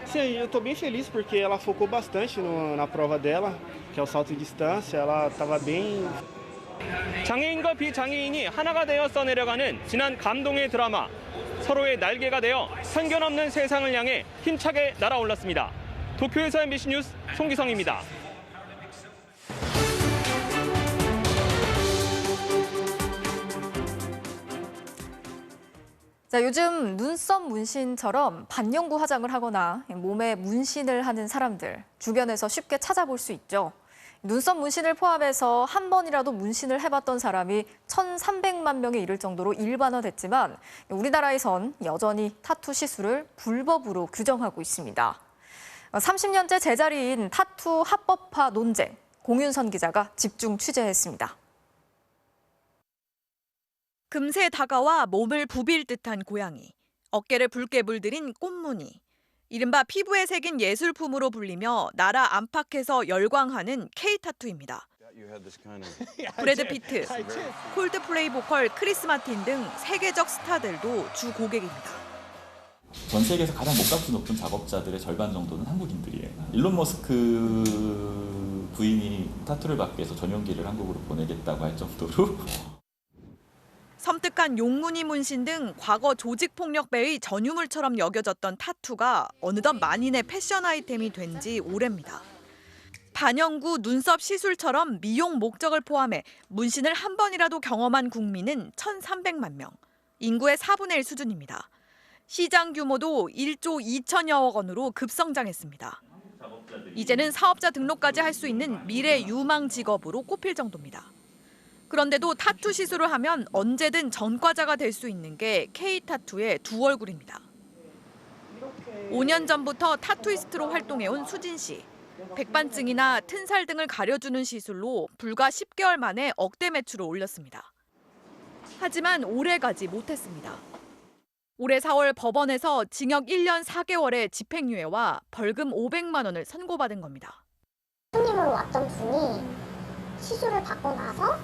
Sim, eu estou bem feliz porque ela focou bastante na prova dela, que é o salto em distância, ela estava bem... 장애인과 비장애인이 하나가 되어 써내려가는 지난 감동의 드라마. 서로의 날개가 되어 편견 없는 세상을 향해 힘차게 날아올랐습니다. 도쿄에서 MBC 뉴스 송기성입니다. 자, 요즘 눈썹 문신처럼 반영구 화장을 하거나 몸에 문신을 하는 사람들 주변에서 쉽게 찾아볼 수 있죠. 눈썹 문신을 포함해서 한 번이라도 문신을 해봤던 사람이 1,300만 명에 이를 정도로 일반화됐지만 우리나라에선 여전히 타투 시술을 불법으로 규정하고 있습니다. 30년째 제자리인 타투 합법화 논쟁, 공윤선 기자가 집중 취재했습니다. 금세 다가와 몸을 부빌 듯한 고양이, 어깨를 붉게 물들인 꽃무늬, 이른바 피부에 새긴 예술품으로 불리며 나라 안팎에서 열광하는 K-타투입니다. 브래드 피트, 콜드플레이 보컬 크리스 마틴 등 세계적 스타들도 주 고객입니다. 전 세계에서 가장 몸값이 높은 작업자들의 절반 정도는 한국인들이에요. 일론 머스크 부인이 타투를 받기 위해서 전용기를 한국으로 보내겠다고 할 정도로 섬뜩한 용무늬 문신 등 과거 조직폭력배의 전유물처럼 여겨졌던 타투가 어느덧 만인의 패션 아이템이 된 지 오래입니다. 반영구 눈썹 시술처럼 미용 목적을 포함해 문신을 한 번이라도 경험한 국민은 1,300만 명, 인구의 4분의 1 수준입니다. 시장 규모도 1조 2천여억 원으로 급성장했습니다. 이제는 사업자 등록까지 할 수 있는 미래 유망 직업으로 꼽힐 정도입니다. 그런데도 타투 시술을 하면 언제든 전과자가 될 수 있는 게 K-타투의 두 얼굴입니다. 5년 전부터 타투이스트로 활동해온 수진 씨. 백반증이나 튼살 등을 가려주는 시술로 불과 10개월 만에 억대 매출을 올렸습니다. 하지만 오래가지 못했습니다. 올해 4월 법원에서 징역 1년 4개월의 집행유예와 벌금 500만 원을 선고받은 겁니다. 손님으로 왔던 분이 시술을 받고 나서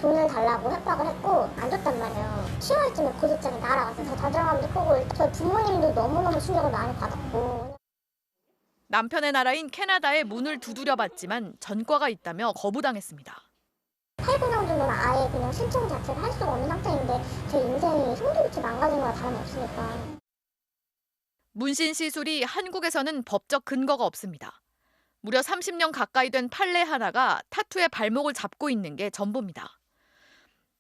돈을 달라고 협박을 했고 안 줬단 말이에요. 10월쯤에 고소장이 날아와서 저 좌절감도 크고 저희 부모님도 너무너무 충격을 많이 받았고. 남편의 나라인 캐나다에 문을 두드려봤지만 전과가 있다며 거부당했습니다. 8, 9년 정도는 아예 그냥 신청 자체를 할 수가 없는 상태인데 제 인생이 송두리째 망가진 거와 다름없으니까. 문신 시술이 한국에서는 법적 근거가 없습니다. 무려 30년 가까이 된 판례 하나가 타투의 발목을 잡고 있는 게 전부입니다.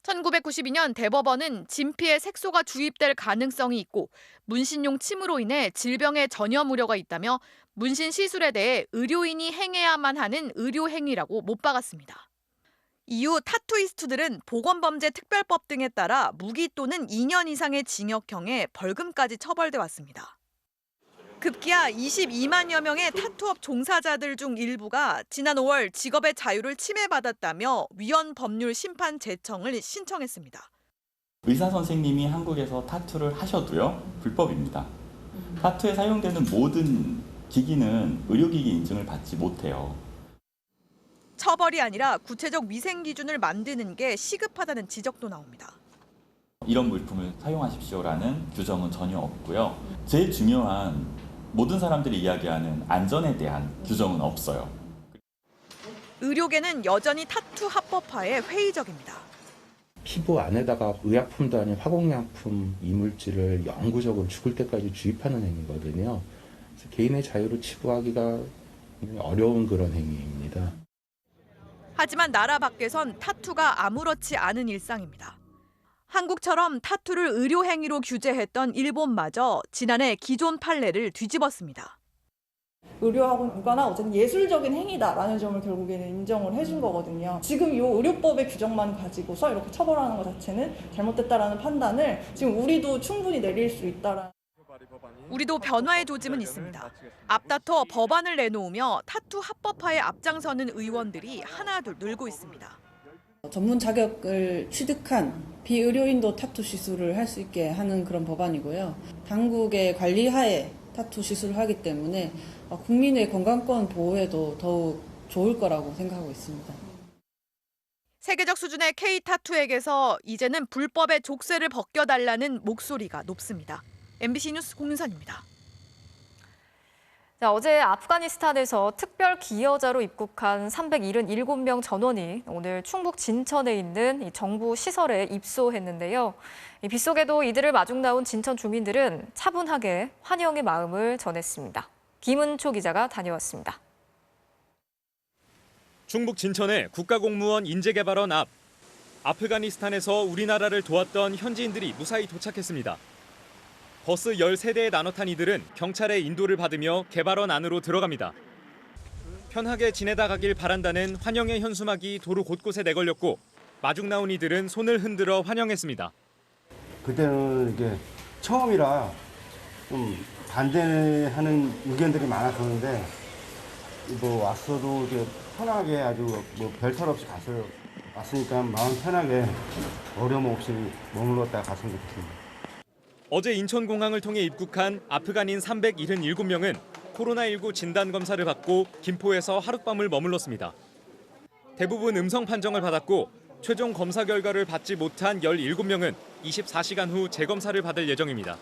1992년 대법원은 진피에 색소가 주입될 가능성이 있고 문신용 침으로 인해 질병의 전염 우려가 있다며 문신 시술에 대해 의료인이 행해야만 하는 의료행위라고 못 박았습니다. 이후 타투이스트들은 보건범죄특별법 등에 따라 무기 또는 2년 이상의 징역형에 벌금까지 처벌돼 왔습니다. 급기야 22만여 명의 타투업 종사자들 중 일부가 지난 5월 직업의 자유를 침해받았다며 위헌 법률 심판 제청을 신청했습니다. 의사 선생님이 한국에서 타투를 하셔도요, 불법입니다. 타투에 사용되는 모든 기기는 의료기기 인증을 받지 못해요. 처벌이 아니라 구체적 위생 기준을 만드는 게 시급하다는 지적도 나옵니다. 이런 물품을 사용하십시오라는 규정은 전혀 없고요. 제일 중요한 모든 사람들이 이야기하는 안전에 대한 규정은 없어요. 의료계는 여전히 타투 합법화에 회의적입니다. 피부 안에다가 의약품도 아닌 화공약품 이물질을 영구적으로 죽을 때까지 주입하는 행위거든요. 그래서 개인의 자유를 치부하기가 어려운 그런 행위입니다. 하지만 나라 밖에선 타투가 아무렇지 않은 일상입니다. 한국처럼 타투를 의료행위로 규제했던 일본마저 지난해 기존 판례를 뒤집었습니다. 의료하고는 무관한 어쨌든 예술적인 행위다라는 점을 결국에는 인정을 해준 거거든요. 지금 이 의료법의 규정만 가지고서 이렇게 처벌하는 것 자체는 잘못됐다라는 판단을 지금 우리도 충분히 내릴 수 있다라는. 우리도 변화의 조짐은 있습니다. 앞다퉈 법안을 내놓으며 타투 합법화에 앞장서는 의원들이 하나둘 늘고 있습니다. 전문 자격을 취득한 비의료인도 타투 시술을 할 수 있게 하는 그런 법안이고요. 당국의 관리하에 타투 시술을 하기 때문에 국민의 건강권 보호에도 더욱 좋을 거라고 생각하고 있습니다. 세계적 수준의 K-타투에게서 이제는 불법의 족쇄를 벗겨달라는 목소리가 높습니다. MBC 뉴스 공윤선입니다. 자, 어제 아프가니스탄에서 특별 기여자로 입국한 377명 전원이 오늘 충북 진천에 있는 이 정부 시설에 입소했는데요. 이 빗속에도 이들을 마중 나온 진천 주민들은 차분하게 환영의 마음을 전했습니다. 김은초 기자가 다녀왔습니다. 충북 진천의 국가공무원 인재개발원 앞. 아프가니스탄에서 우리나라를 도왔던 현지인들이 무사히 도착했습니다. 버스 13대에 나눠 탄 이들은 경찰의 인도를 받으며 개발원 안으로 들어갑니다. 편하게 지내다 가길 바란다는 환영의 현수막이 도로 곳곳에 내걸렸고 마중 나온 이들은 손을 흔들어 환영했습니다. 그때는 이게 처음이라 좀 반대하는 의견들이 많았었는데 뭐 왔어도 이렇게 편하게 아주 뭐 별탈 없이 왔으니까 마음 편하게 어려움 없이 머물렀다 갔으면 좋겠습니다. 어제 인천공항을 통해 입국한 아프간인 377명은 코로나19 진단검사를 받고 김포에서 하룻밤을 머물렀습니다. 대부분 음성 판정을 받았고 최종 검사 결과를 받지 못한 17명은 24시간 후 재검사를 받을 예정입니다.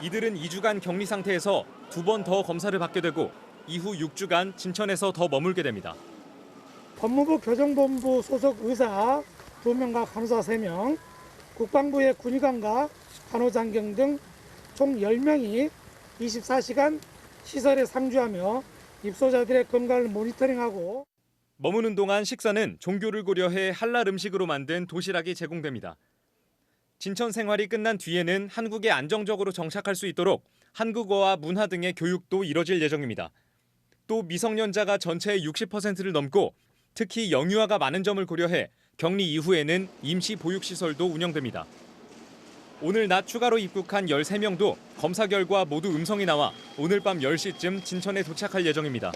이들은 2주간 격리 상태에서 2번 더 검사를 받게 되고 이후 6주간 진천에서 더 머물게 됩니다. 법무부 교정본부 소속 의사 2명과 간호사 3명, 국방부의 군의관과 간호장경 등 총 10명이 24시간 시설에 상주하며 입소자들의 건강을 모니터링하고 머무는 동안 식사는 종교를 고려해 할랄 음식으로 만든 도시락이 제공됩니다. 진천 생활이 끝난 뒤에는 한국에 안정적으로 정착할 수 있도록 한국어와 문화 등의 교육도 이뤄질 예정입니다. 또 미성년자가 전체의 60%를 넘고 특히 영유아가 많은 점을 고려해 격리 이후에는 임시 보육시설도 운영됩니다. 오늘 낮 추가로 입국한 13명도 검사 결과 모두 음성이 나와 오늘 밤 10시쯤 진천에 도착할 예정입니다.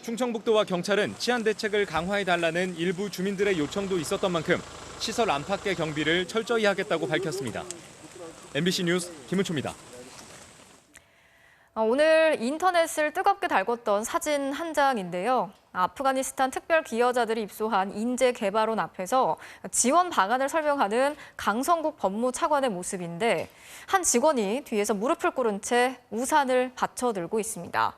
충청북도와 경찰은 치안 대책을 강화해달라는 일부 주민들의 요청도 있었던 만큼 시설 안팎의 경비를 철저히 하겠다고 밝혔습니다. MBC 뉴스 김은초입니다. 오늘 인터넷을 뜨겁게 달궜던 사진 한 장인데요. 아프가니스탄 특별 기여자들이 입소한 인재개발원 앞에서 지원 방안을 설명하는 강성국 법무차관의 모습인데 한 직원이 뒤에서 무릎을 꿇은 채 우산을 받쳐들고 있습니다.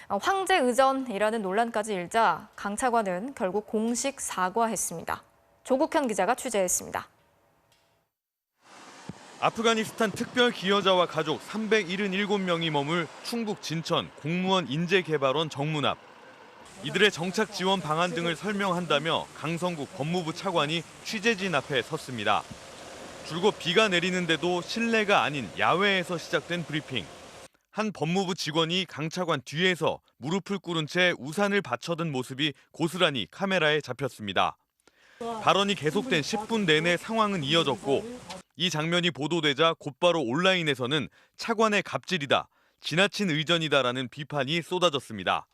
황제의전이라는 논란까지 일자 강 차관은 결국 공식 사과했습니다. 조국현 기자가 취재했습니다. 아프가니스탄 특별 기여자와 가족 377명이 머물 충북 진천 공무원 인재개발원 정문 앞. 이들의 정착 지원 방안 등을 설명한다며 강성국 법무부 차관이 취재진 앞에 섰습니다. 줄곧 비가 내리는데도 실내가 아닌 야외에서 시작된 브리핑. 한 법무부 직원이 강 차관 뒤에서 무릎을 꿇은 채 우산을 받쳐든 모습이 고스란히 카메라에 잡혔습니다. 발언이 계속된 10분 내내 상황은 이어졌고 이 장면이 보도되자 곧바로 온라인에서는 차관의 갑질이다, 지나친 의전이다라는 비판이 쏟아졌습니다.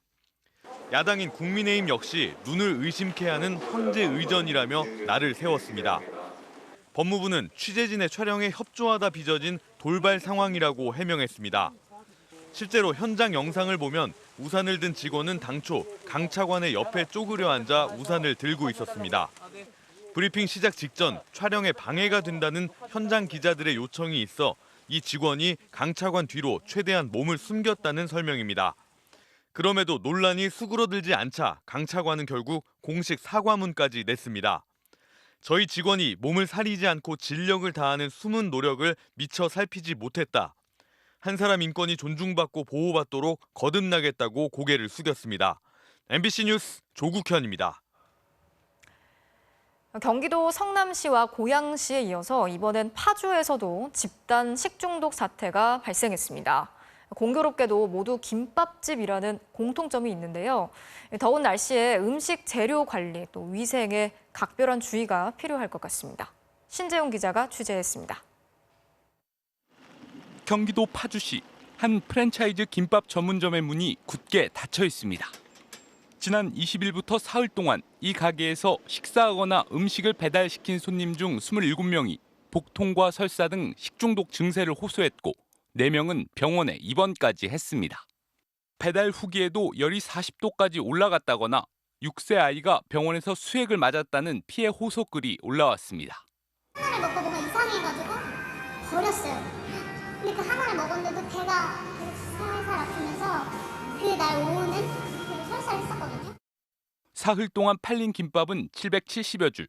야당인 국민의힘 역시 눈을 의심케 하는 황제의전이라며 날을 세웠습니다. 법무부는 취재진의 촬영에 협조하다 빚어진 돌발 상황이라고 해명했습니다. 실제로 현장 영상을 보면 우산을 든 직원은 당초 강 차관의 옆에 쪼그려 앉아 우산을 들고 있었습니다. 브리핑 시작 직전 촬영에 방해가 된다는 현장 기자들의 요청이 있어 이 직원이 강 차관 뒤로 최대한 몸을 숨겼다는 설명입니다. 그럼에도 논란이 수그러들지 않자 강 차관은 결국 공식 사과문까지 냈습니다. 저희 직원이 몸을 사리지 않고 진력을 다하는 숨은 노력을 미처 살피지 못했다. 한 사람 인권이 존중받고 보호받도록 거듭나겠다고 고개를 숙였습니다. MBC 뉴스 조국현입니다. 경기도 성남시와 고양시에 이어서 이번엔 파주에서도 집단 식중독 사태가 발생했습니다. 공교롭게도 모두 김밥집이라는 공통점이 있는데요. 더운 날씨에 음식 재료 관리 또 위생에 각별한 주의가 필요할 것 같습니다. 신재용 기자가 취재했습니다. 경기도 파주시 한 프랜차이즈 김밥 전문점의 문이 굳게 닫혀 있습니다. 지난 20일부터 사흘 동안 이 가게에서 식사하거나 음식을 배달시킨 손님 중 27명이 복통과 설사 등 식중독 증세를 호소했고 4명은 병원에 입원까지 했습니다. 배달 후기에도 열이 40도까지 올라갔다거나 6세 아이가 병원에서 수액을 맞았다는 피해 호소글이 올라왔습니다. 하나를 먹고 뭔가 이상해가지고 버렸어요. 근데 그 하나를 먹었는데도 배가 살살 아프면서 그날 오후는 설사를 했었거든요. 사흘 동안 팔린 김밥은 770여 줄.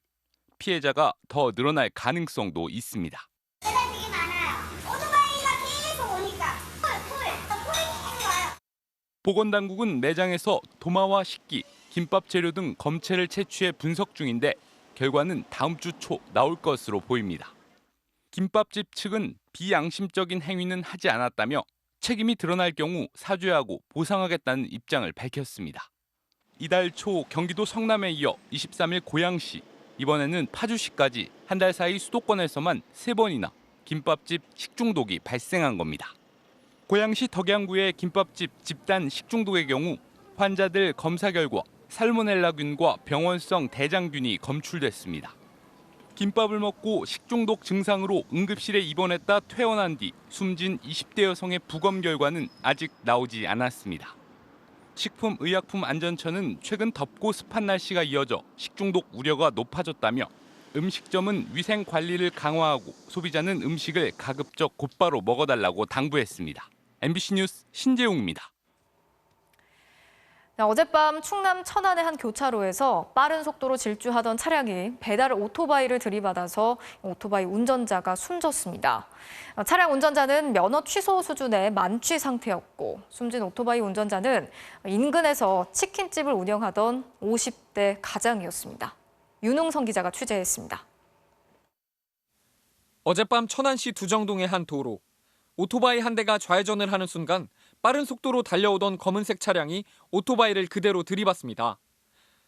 피해자가 더 늘어날 가능성도 있습니다. 되게 많아요. 오토바이가 계속 오니까 폴이 계속 와요. 보건당국은 매장에서 도마와 식기, 김밥 재료 등 검체를 채취해 분석 중인데 결과는 다음 주 초 나올 것으로 보입니다. 김밥집 측은 비양심적인 행위는 하지 않았다며 책임이 드러날 경우 사죄하고 보상하겠다는 입장을 밝혔습니다. 이달 초 경기도 성남에 이어 23일 고양시, 이번에는 파주시까지 한 달 사이 수도권에서만 3번이나 김밥집 식중독이 발생한 겁니다. 고양시 덕양구의 김밥집 집단 식중독의 경우 환자들 검사 결과 살모넬라균과 병원성 대장균이 검출됐습니다. 김밥을 먹고 식중독 증상으로 응급실에 입원했다 퇴원한 뒤 숨진 20대 여성의 부검 결과는 아직 나오지 않았습니다. 식품의약품안전처는 최근 덥고 습한 날씨가 이어져 식중독 우려가 높아졌다며 음식점은 위생 관리를 강화하고 소비자는 음식을 가급적 곧바로 먹어달라고 당부했습니다. MBC 뉴스 신재웅입니다. 어젯밤 충남 천안의 한 교차로에서 빠른 속도로 질주하던 차량이 배달 오토바이를 들이받아서 오토바이 운전자가 숨졌습니다. 차량 운전자는 면허 취소 수준의 만취 상태였고 숨진 오토바이 운전자는 인근에서 치킨집을 운영하던 50대 가장이었습니다. 윤웅성 기자가 취재했습니다. 어젯밤 천안시 두정동의 한 도로. 오토바이 한 대가 좌회전을 하는 순간 빠른 속도로 달려오던 검은색 차량이 오토바이를 그대로 들이받습니다.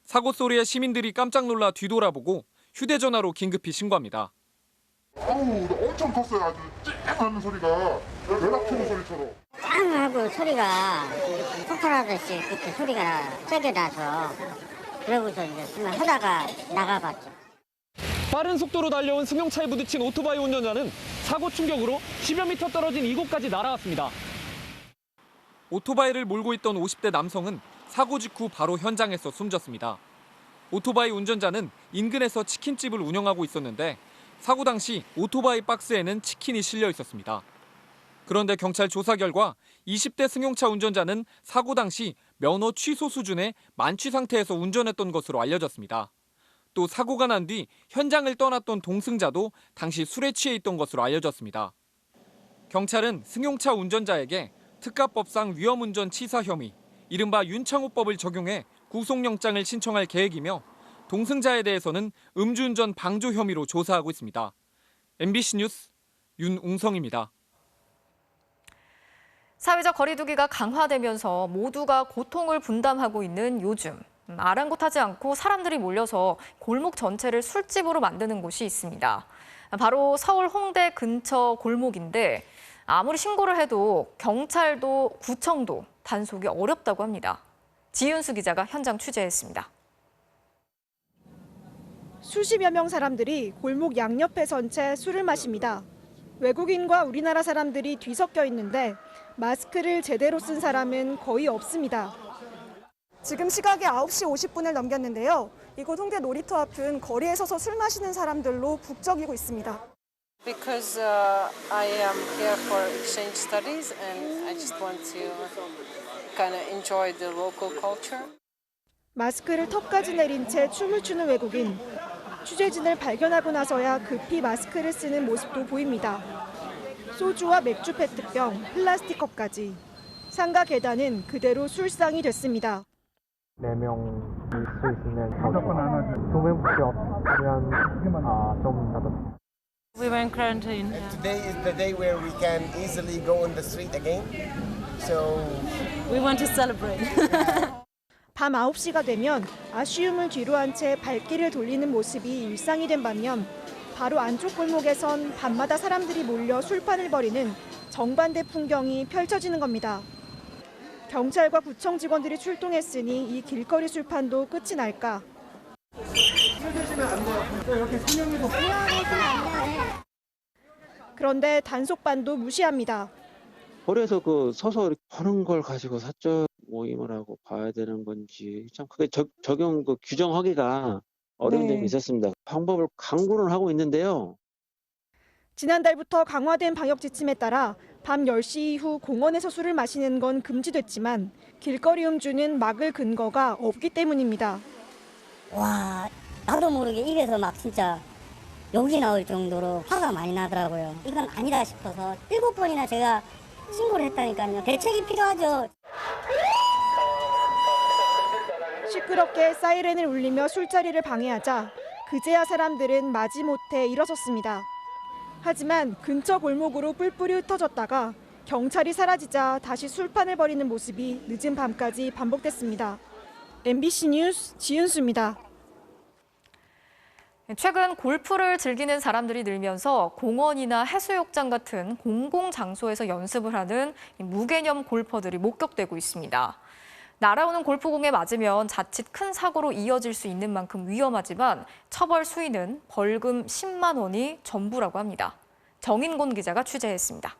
사고 소리에 시민들이 깜짝 놀라 뒤돌아보고 휴대전화로 긴급히 신고합니다. 어우, 엄청 컸어요. 아주 쨍하는 소리가 연락처로 소리처럼. 짱 하고 소리가 폭발하듯이 그렇게 소리가 세게 나서 그러고서 이제 그냥 하다가 나가봤죠. 빠른 속도로 달려온 승용차에 부딪힌 오토바이 운전자는 사고 충격으로 10여 미터 떨어진 이곳까지 날아왔습니다. 오토바이를 몰고 있던 50대 남성은 사고 직후 바로 현장에서 숨졌습니다. 오토바이 운전자는 인근에서 치킨집을 운영하고 있었는데 사고 당시 오토바이 박스에는 치킨이 실려 있었습니다. 그런데 경찰 조사 결과 20대 승용차 운전자는 사고 당시 면허 취소 수준의 만취 상태에서 운전했던 것으로 알려졌습니다. 또 사고가 난 뒤 현장을 떠났던 동승자도 당시 술에 취해 있던 것으로 알려졌습니다. 경찰은 승용차 운전자에게 특가법상 위험운전 치사 혐의, 이른바 윤창호법을 적용해 구속영장을 신청할 계획이며 동승자에 대해서는 음주운전 방조 혐의로 조사하고 있습니다. MBC 뉴스 윤웅성입니다. 사회적 거리두기가 강화되면서 모두가 고통을 분담하고 있는 요즘. 아랑곳하지 않고 사람들이 몰려서 골목 전체를 술집으로 만드는 곳이 있습니다. 바로 서울 홍대 근처 골목인데 아무리 신고를 해도 경찰도 구청도 단속이 어렵다고 합니다. 지윤수 기자가 현장 취재했습니다. 수십여 명 사람들이 골목 양옆에 선 채 술을 마십니다. 외국인과 우리나라 사람들이 뒤섞여 있는데 마스크를 제대로 쓴 사람은 거의 없습니다. 지금 시각이 9시 50분을 넘겼는데요. 이곳 홍대 놀이터 앞은 거리에 서서 술 마시는 사람들로 북적이고 있습니다. Because I am here for exchange studies and I just want to kind of enjoy the local culture. 마스크를 턱까지 내린 채 춤을 추는 외국인. 취재진을 발견하고 나서야 급히 마스크를 쓰는 모습도 보입니다. 소주와 맥주 페트병, 플라스틱 컵까지. 상가 계단은 그대로 술상이 됐습니다. 4명일 수 있으면 무조건 안 하죠. 2명밖에 없으면 좀 나도. We were in quarantine. Today is the day where we can easily go on the street again. So we want to celebrate. 밤 9시가 되면 아쉬움을 뒤로 한 채 발길을 돌리는 모습이 일상이 된 반면 바로 안쪽 골목에선 밤마다 사람들이 몰려 술판을 벌이는 정반대 풍경이 펼쳐지는 겁니다. 경찰과 구청 직원들이 출동했으니 이 길거리 술판도 끝이 날까. 그런데 단속반도 무시합니다. 거리에서 서서 이렇게 하는 걸 가지고 사적 모임을 하고 봐야 되는 건지 참 그게 적용 규정하기가 어려운 점이 있었습니다. 방법을 강구는 하고 있는데요. 지난달부터 강화된 방역 지침에 따라 밤 10시 이후 공원에서 술을 마시는 건 금지됐지만 길거리 음주는 막을 근거가 없기 때문입니다. 와, 나도 모르게 입에서 막 진짜 욕이 나올 정도로 화가 많이 나더라고요. 이건 아니다 싶어서 7번이나 제가 신고를 했다니까요. 대책이 필요하죠. 시끄럽게 사이렌을 울리며 술자리를 방해하자 그제야 사람들은 마지못해 일어섰습니다. 하지만 근처 골목으로 뿔뿔이 흩어졌다가 경찰이 사라지자 다시 술판을 벌이는 모습이 늦은 밤까지 반복됐습니다. MBC 뉴스 지은수입니다. 최근 골프를 즐기는 사람들이 늘면서 공원이나 해수욕장 같은 공공장소에서 연습을 하는 무개념 골퍼들이 목격되고 있습니다. 날아오는 골프공에 맞으면 자칫 큰 사고로 이어질 수 있는 만큼 위험하지만 처벌 수위는 벌금 10만 원이 전부라고 합니다. 정인곤 기자가 취재했습니다.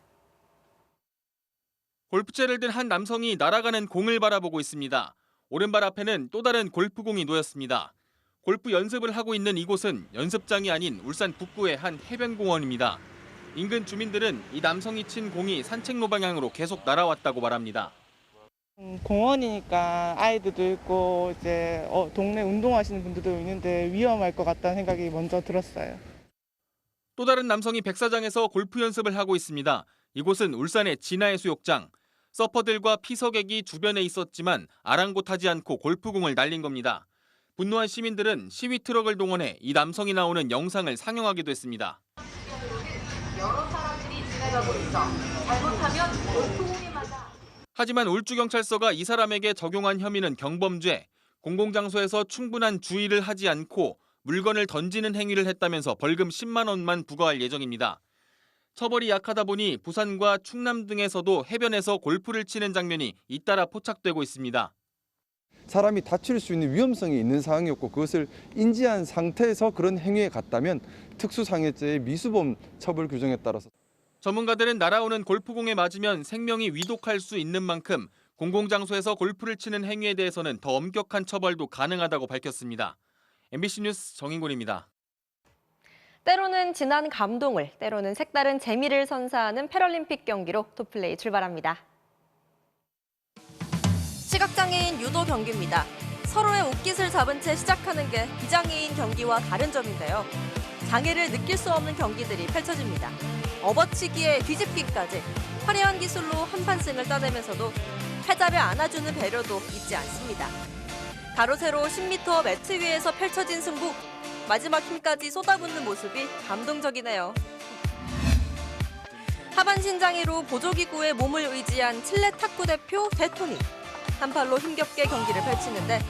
골프채를 든 한 남성이 날아가는 공을 바라보고 있습니다. 오른발 앞에는 또 다른 골프공이 놓였습니다. 골프 연습을 하고 있는 이곳은 연습장이 아닌 울산 북구의 한 해변공원입니다. 인근 주민들은 이 남성이 친 공이 산책로 방향으로 계속 날아왔다고 말합니다. 공원이니까 아이들도 있고 이제 동네 운동하시는 분들도 있는데 위험할 것 같다는 생각이 먼저 들었어요. 또 다른 남성이 백사장에서 골프 연습을 하고 있습니다. 이곳은 울산의 진화해수욕장. 서퍼들과 피서객이 주변에 있었지만 아랑곳하지 않고 골프공을 날린 겁니다. 분노한 시민들은 시위 트럭을 동원해 이 남성이 나오는 영상을 상영하기도 했습니다. 여러 사람들이 지나가고 있어. 잘못하면 골프공이 맞아. 하지만 울주경찰서가 이 사람에게 적용한 혐의는 경범죄, 공공장소에서 충분한 주의를 하지 않고 물건을 던지는 행위를 했다면서 벌금 10만 원만 부과할 예정입니다. 처벌이 약하다 보니 부산과 충남 등에서도 해변에서 골프를 치는 장면이 잇따라 포착되고 있습니다. 사람이 다칠 수 있는 위험성이 있는 상황이었고 그것을 인지한 상태에서 그런 행위에 갔다면 특수상해죄의 미수범 처벌 규정에 따라서 전문가들은 날아오는 골프공에 맞으면 생명이 위독할 수 있는 만큼 공공장소에서 골프를 치는 행위에 대해서는 더 엄격한 처벌도 가능하다고 밝혔습니다. MBC 뉴스 정인곤입니다. 때로는 진한 감동을, 때로는 색다른 재미를 선사하는 패럴림픽 경기로 토플레이 출발합니다. 시각장애인 유도 경기입니다. 서로의 옷깃을 잡은 채 시작하는 게 비장애인 경기와 다른 점인데요. 장애를 느낄 수 없는 경기들이 펼쳐집니다. 업어치기에 뒤집기까지 화려한 기술로 한판승을 따내면서도 패자를 안아주는 배려도 잊지 않습니다. 가로 세로 10m 매트 위에서 펼쳐진 승부. 마지막 힘까지 쏟아붓는 모습이 감동적이네요. 하반신 장애로 보조기구에 몸을 의지한 칠레 탁구 대표 데토니. 한 팔로 힘겹게 경기를 펼치는데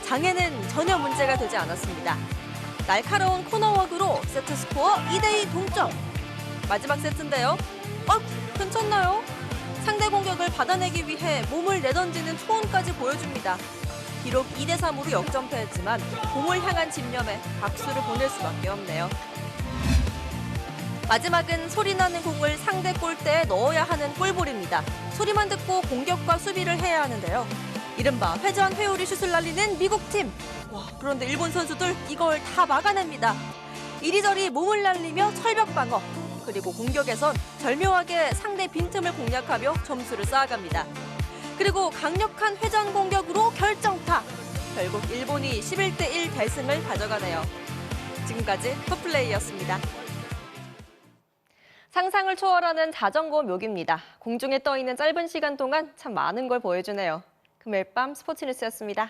장애는 전혀 문제가 되지 않았습니다. 날카로운 코너워크로 세트 스코어 2대2 동점. 마지막 세트인데요. 괜찮나요? 상대 공격을 받아내기 위해 몸을 내던지는 초원까지 보여줍니다. 비록 2대3으로 역전패했지만 공을 향한 집념에 박수를 보낼 수밖에 없네요. 마지막은 소리나는 공을 상대 골대에 넣어야 하는 골볼입니다. 소리만 듣고 공격과 수비를 해야 하는데요. 이른바 회전 회오리 슛을 날리는 미국팀. 그런데 일본 선수들 이걸 다 막아냅니다. 이리저리 몸을 날리며 철벽 방어. 그리고 공격에선 절묘하게 상대 빈틈을 공략하며 점수를 쌓아갑니다. 그리고 강력한 회전 공격으로 결정타. 결국 일본이 11대1 대승을 가져가네요. 지금까지 토플레이였습니다. 상상을 초월하는 자전거 묘기입니다. 공중에 떠 있는 짧은 시간 동안 참 많은 걸 보여주네요. 금요일 밤 스포츠 뉴스였습니다.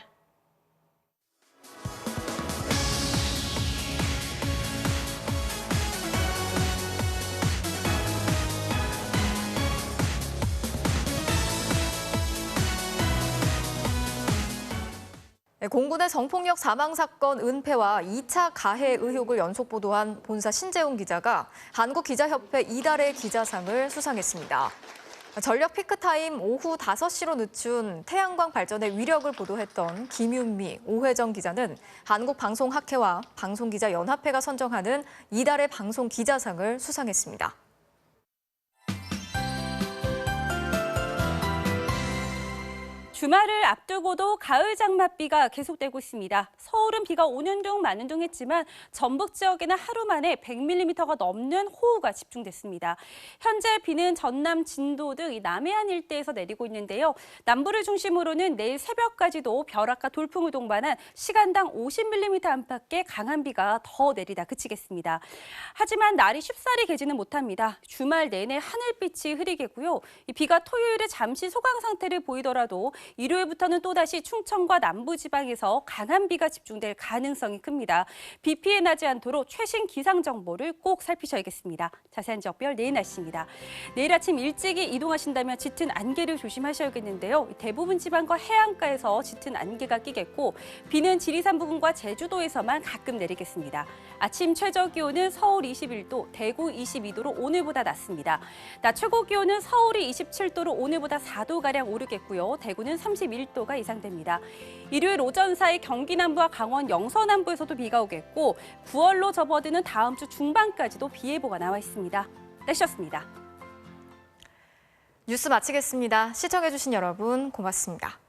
공군의 성폭력 사망 사건 은폐와 2차 가해 의혹을 연속 보도한 본사 신재훈 기자가 한국기자협회 이달의 기자상을 수상했습니다. 전력 피크타임 오후 5시로 늦춘 태양광 발전의 위력을 보도했던 김윤미, 오회정 기자는 한국방송학회와 방송기자연합회가 선정하는 이달의 방송기자상을 수상했습니다. 주말을 앞두고도 가을 장맛비가 계속되고 있습니다. 서울은 비가 오는 둥 마는 둥 했지만 전북 지역에는 하루 만에 100mm가 넘는 호우가 집중됐습니다. 현재 비는 전남 진도 등 남해안 일대에서 내리고 있는데요. 남부를 중심으로는 내일 새벽까지도 벼락과 돌풍을 동반한 시간당 50mm 안팎의 강한 비가 더 내리다 그치겠습니다. 하지만 날이 쉽사리 개지는 못합니다. 주말 내내 하늘빛이 흐리겠고요. 이 비가 토요일에 잠시 소강 상태를 보이더라도 일요일부터는 또다시 충청과 남부지방에서 강한 비가 집중될 가능성이 큽니다. 비 피해 나지 않도록 최신 기상 정보를 꼭 살피셔야겠습니다. 자세한 지역별 내일 날씨입니다. 내일 아침 일찍이 이동하신다면 짙은 안개를 조심하셔야겠는데요. 대부분 지방과 해안가에서 짙은 안개가 끼겠고 비는 지리산 부근과 제주도에서만 가끔 내리겠습니다. 아침 최저 기온은 서울 21도, 대구 22도로 오늘보다 낮습니다. 낮 최고 기온은 서울이 27도로 오늘보다 4도가량 오르겠고요. 대구는 31도가 예상됩니다. 일요일 오전 사이 경기 남부와 강원 영서 남부에서도 비가 오겠고 9월로 접어드는 다음 주 중반까지도 비 예보가 나와 있습니다. 날씨였습니다. 뉴스 마치겠습니다. 시청해주신 여러분 고맙습니다.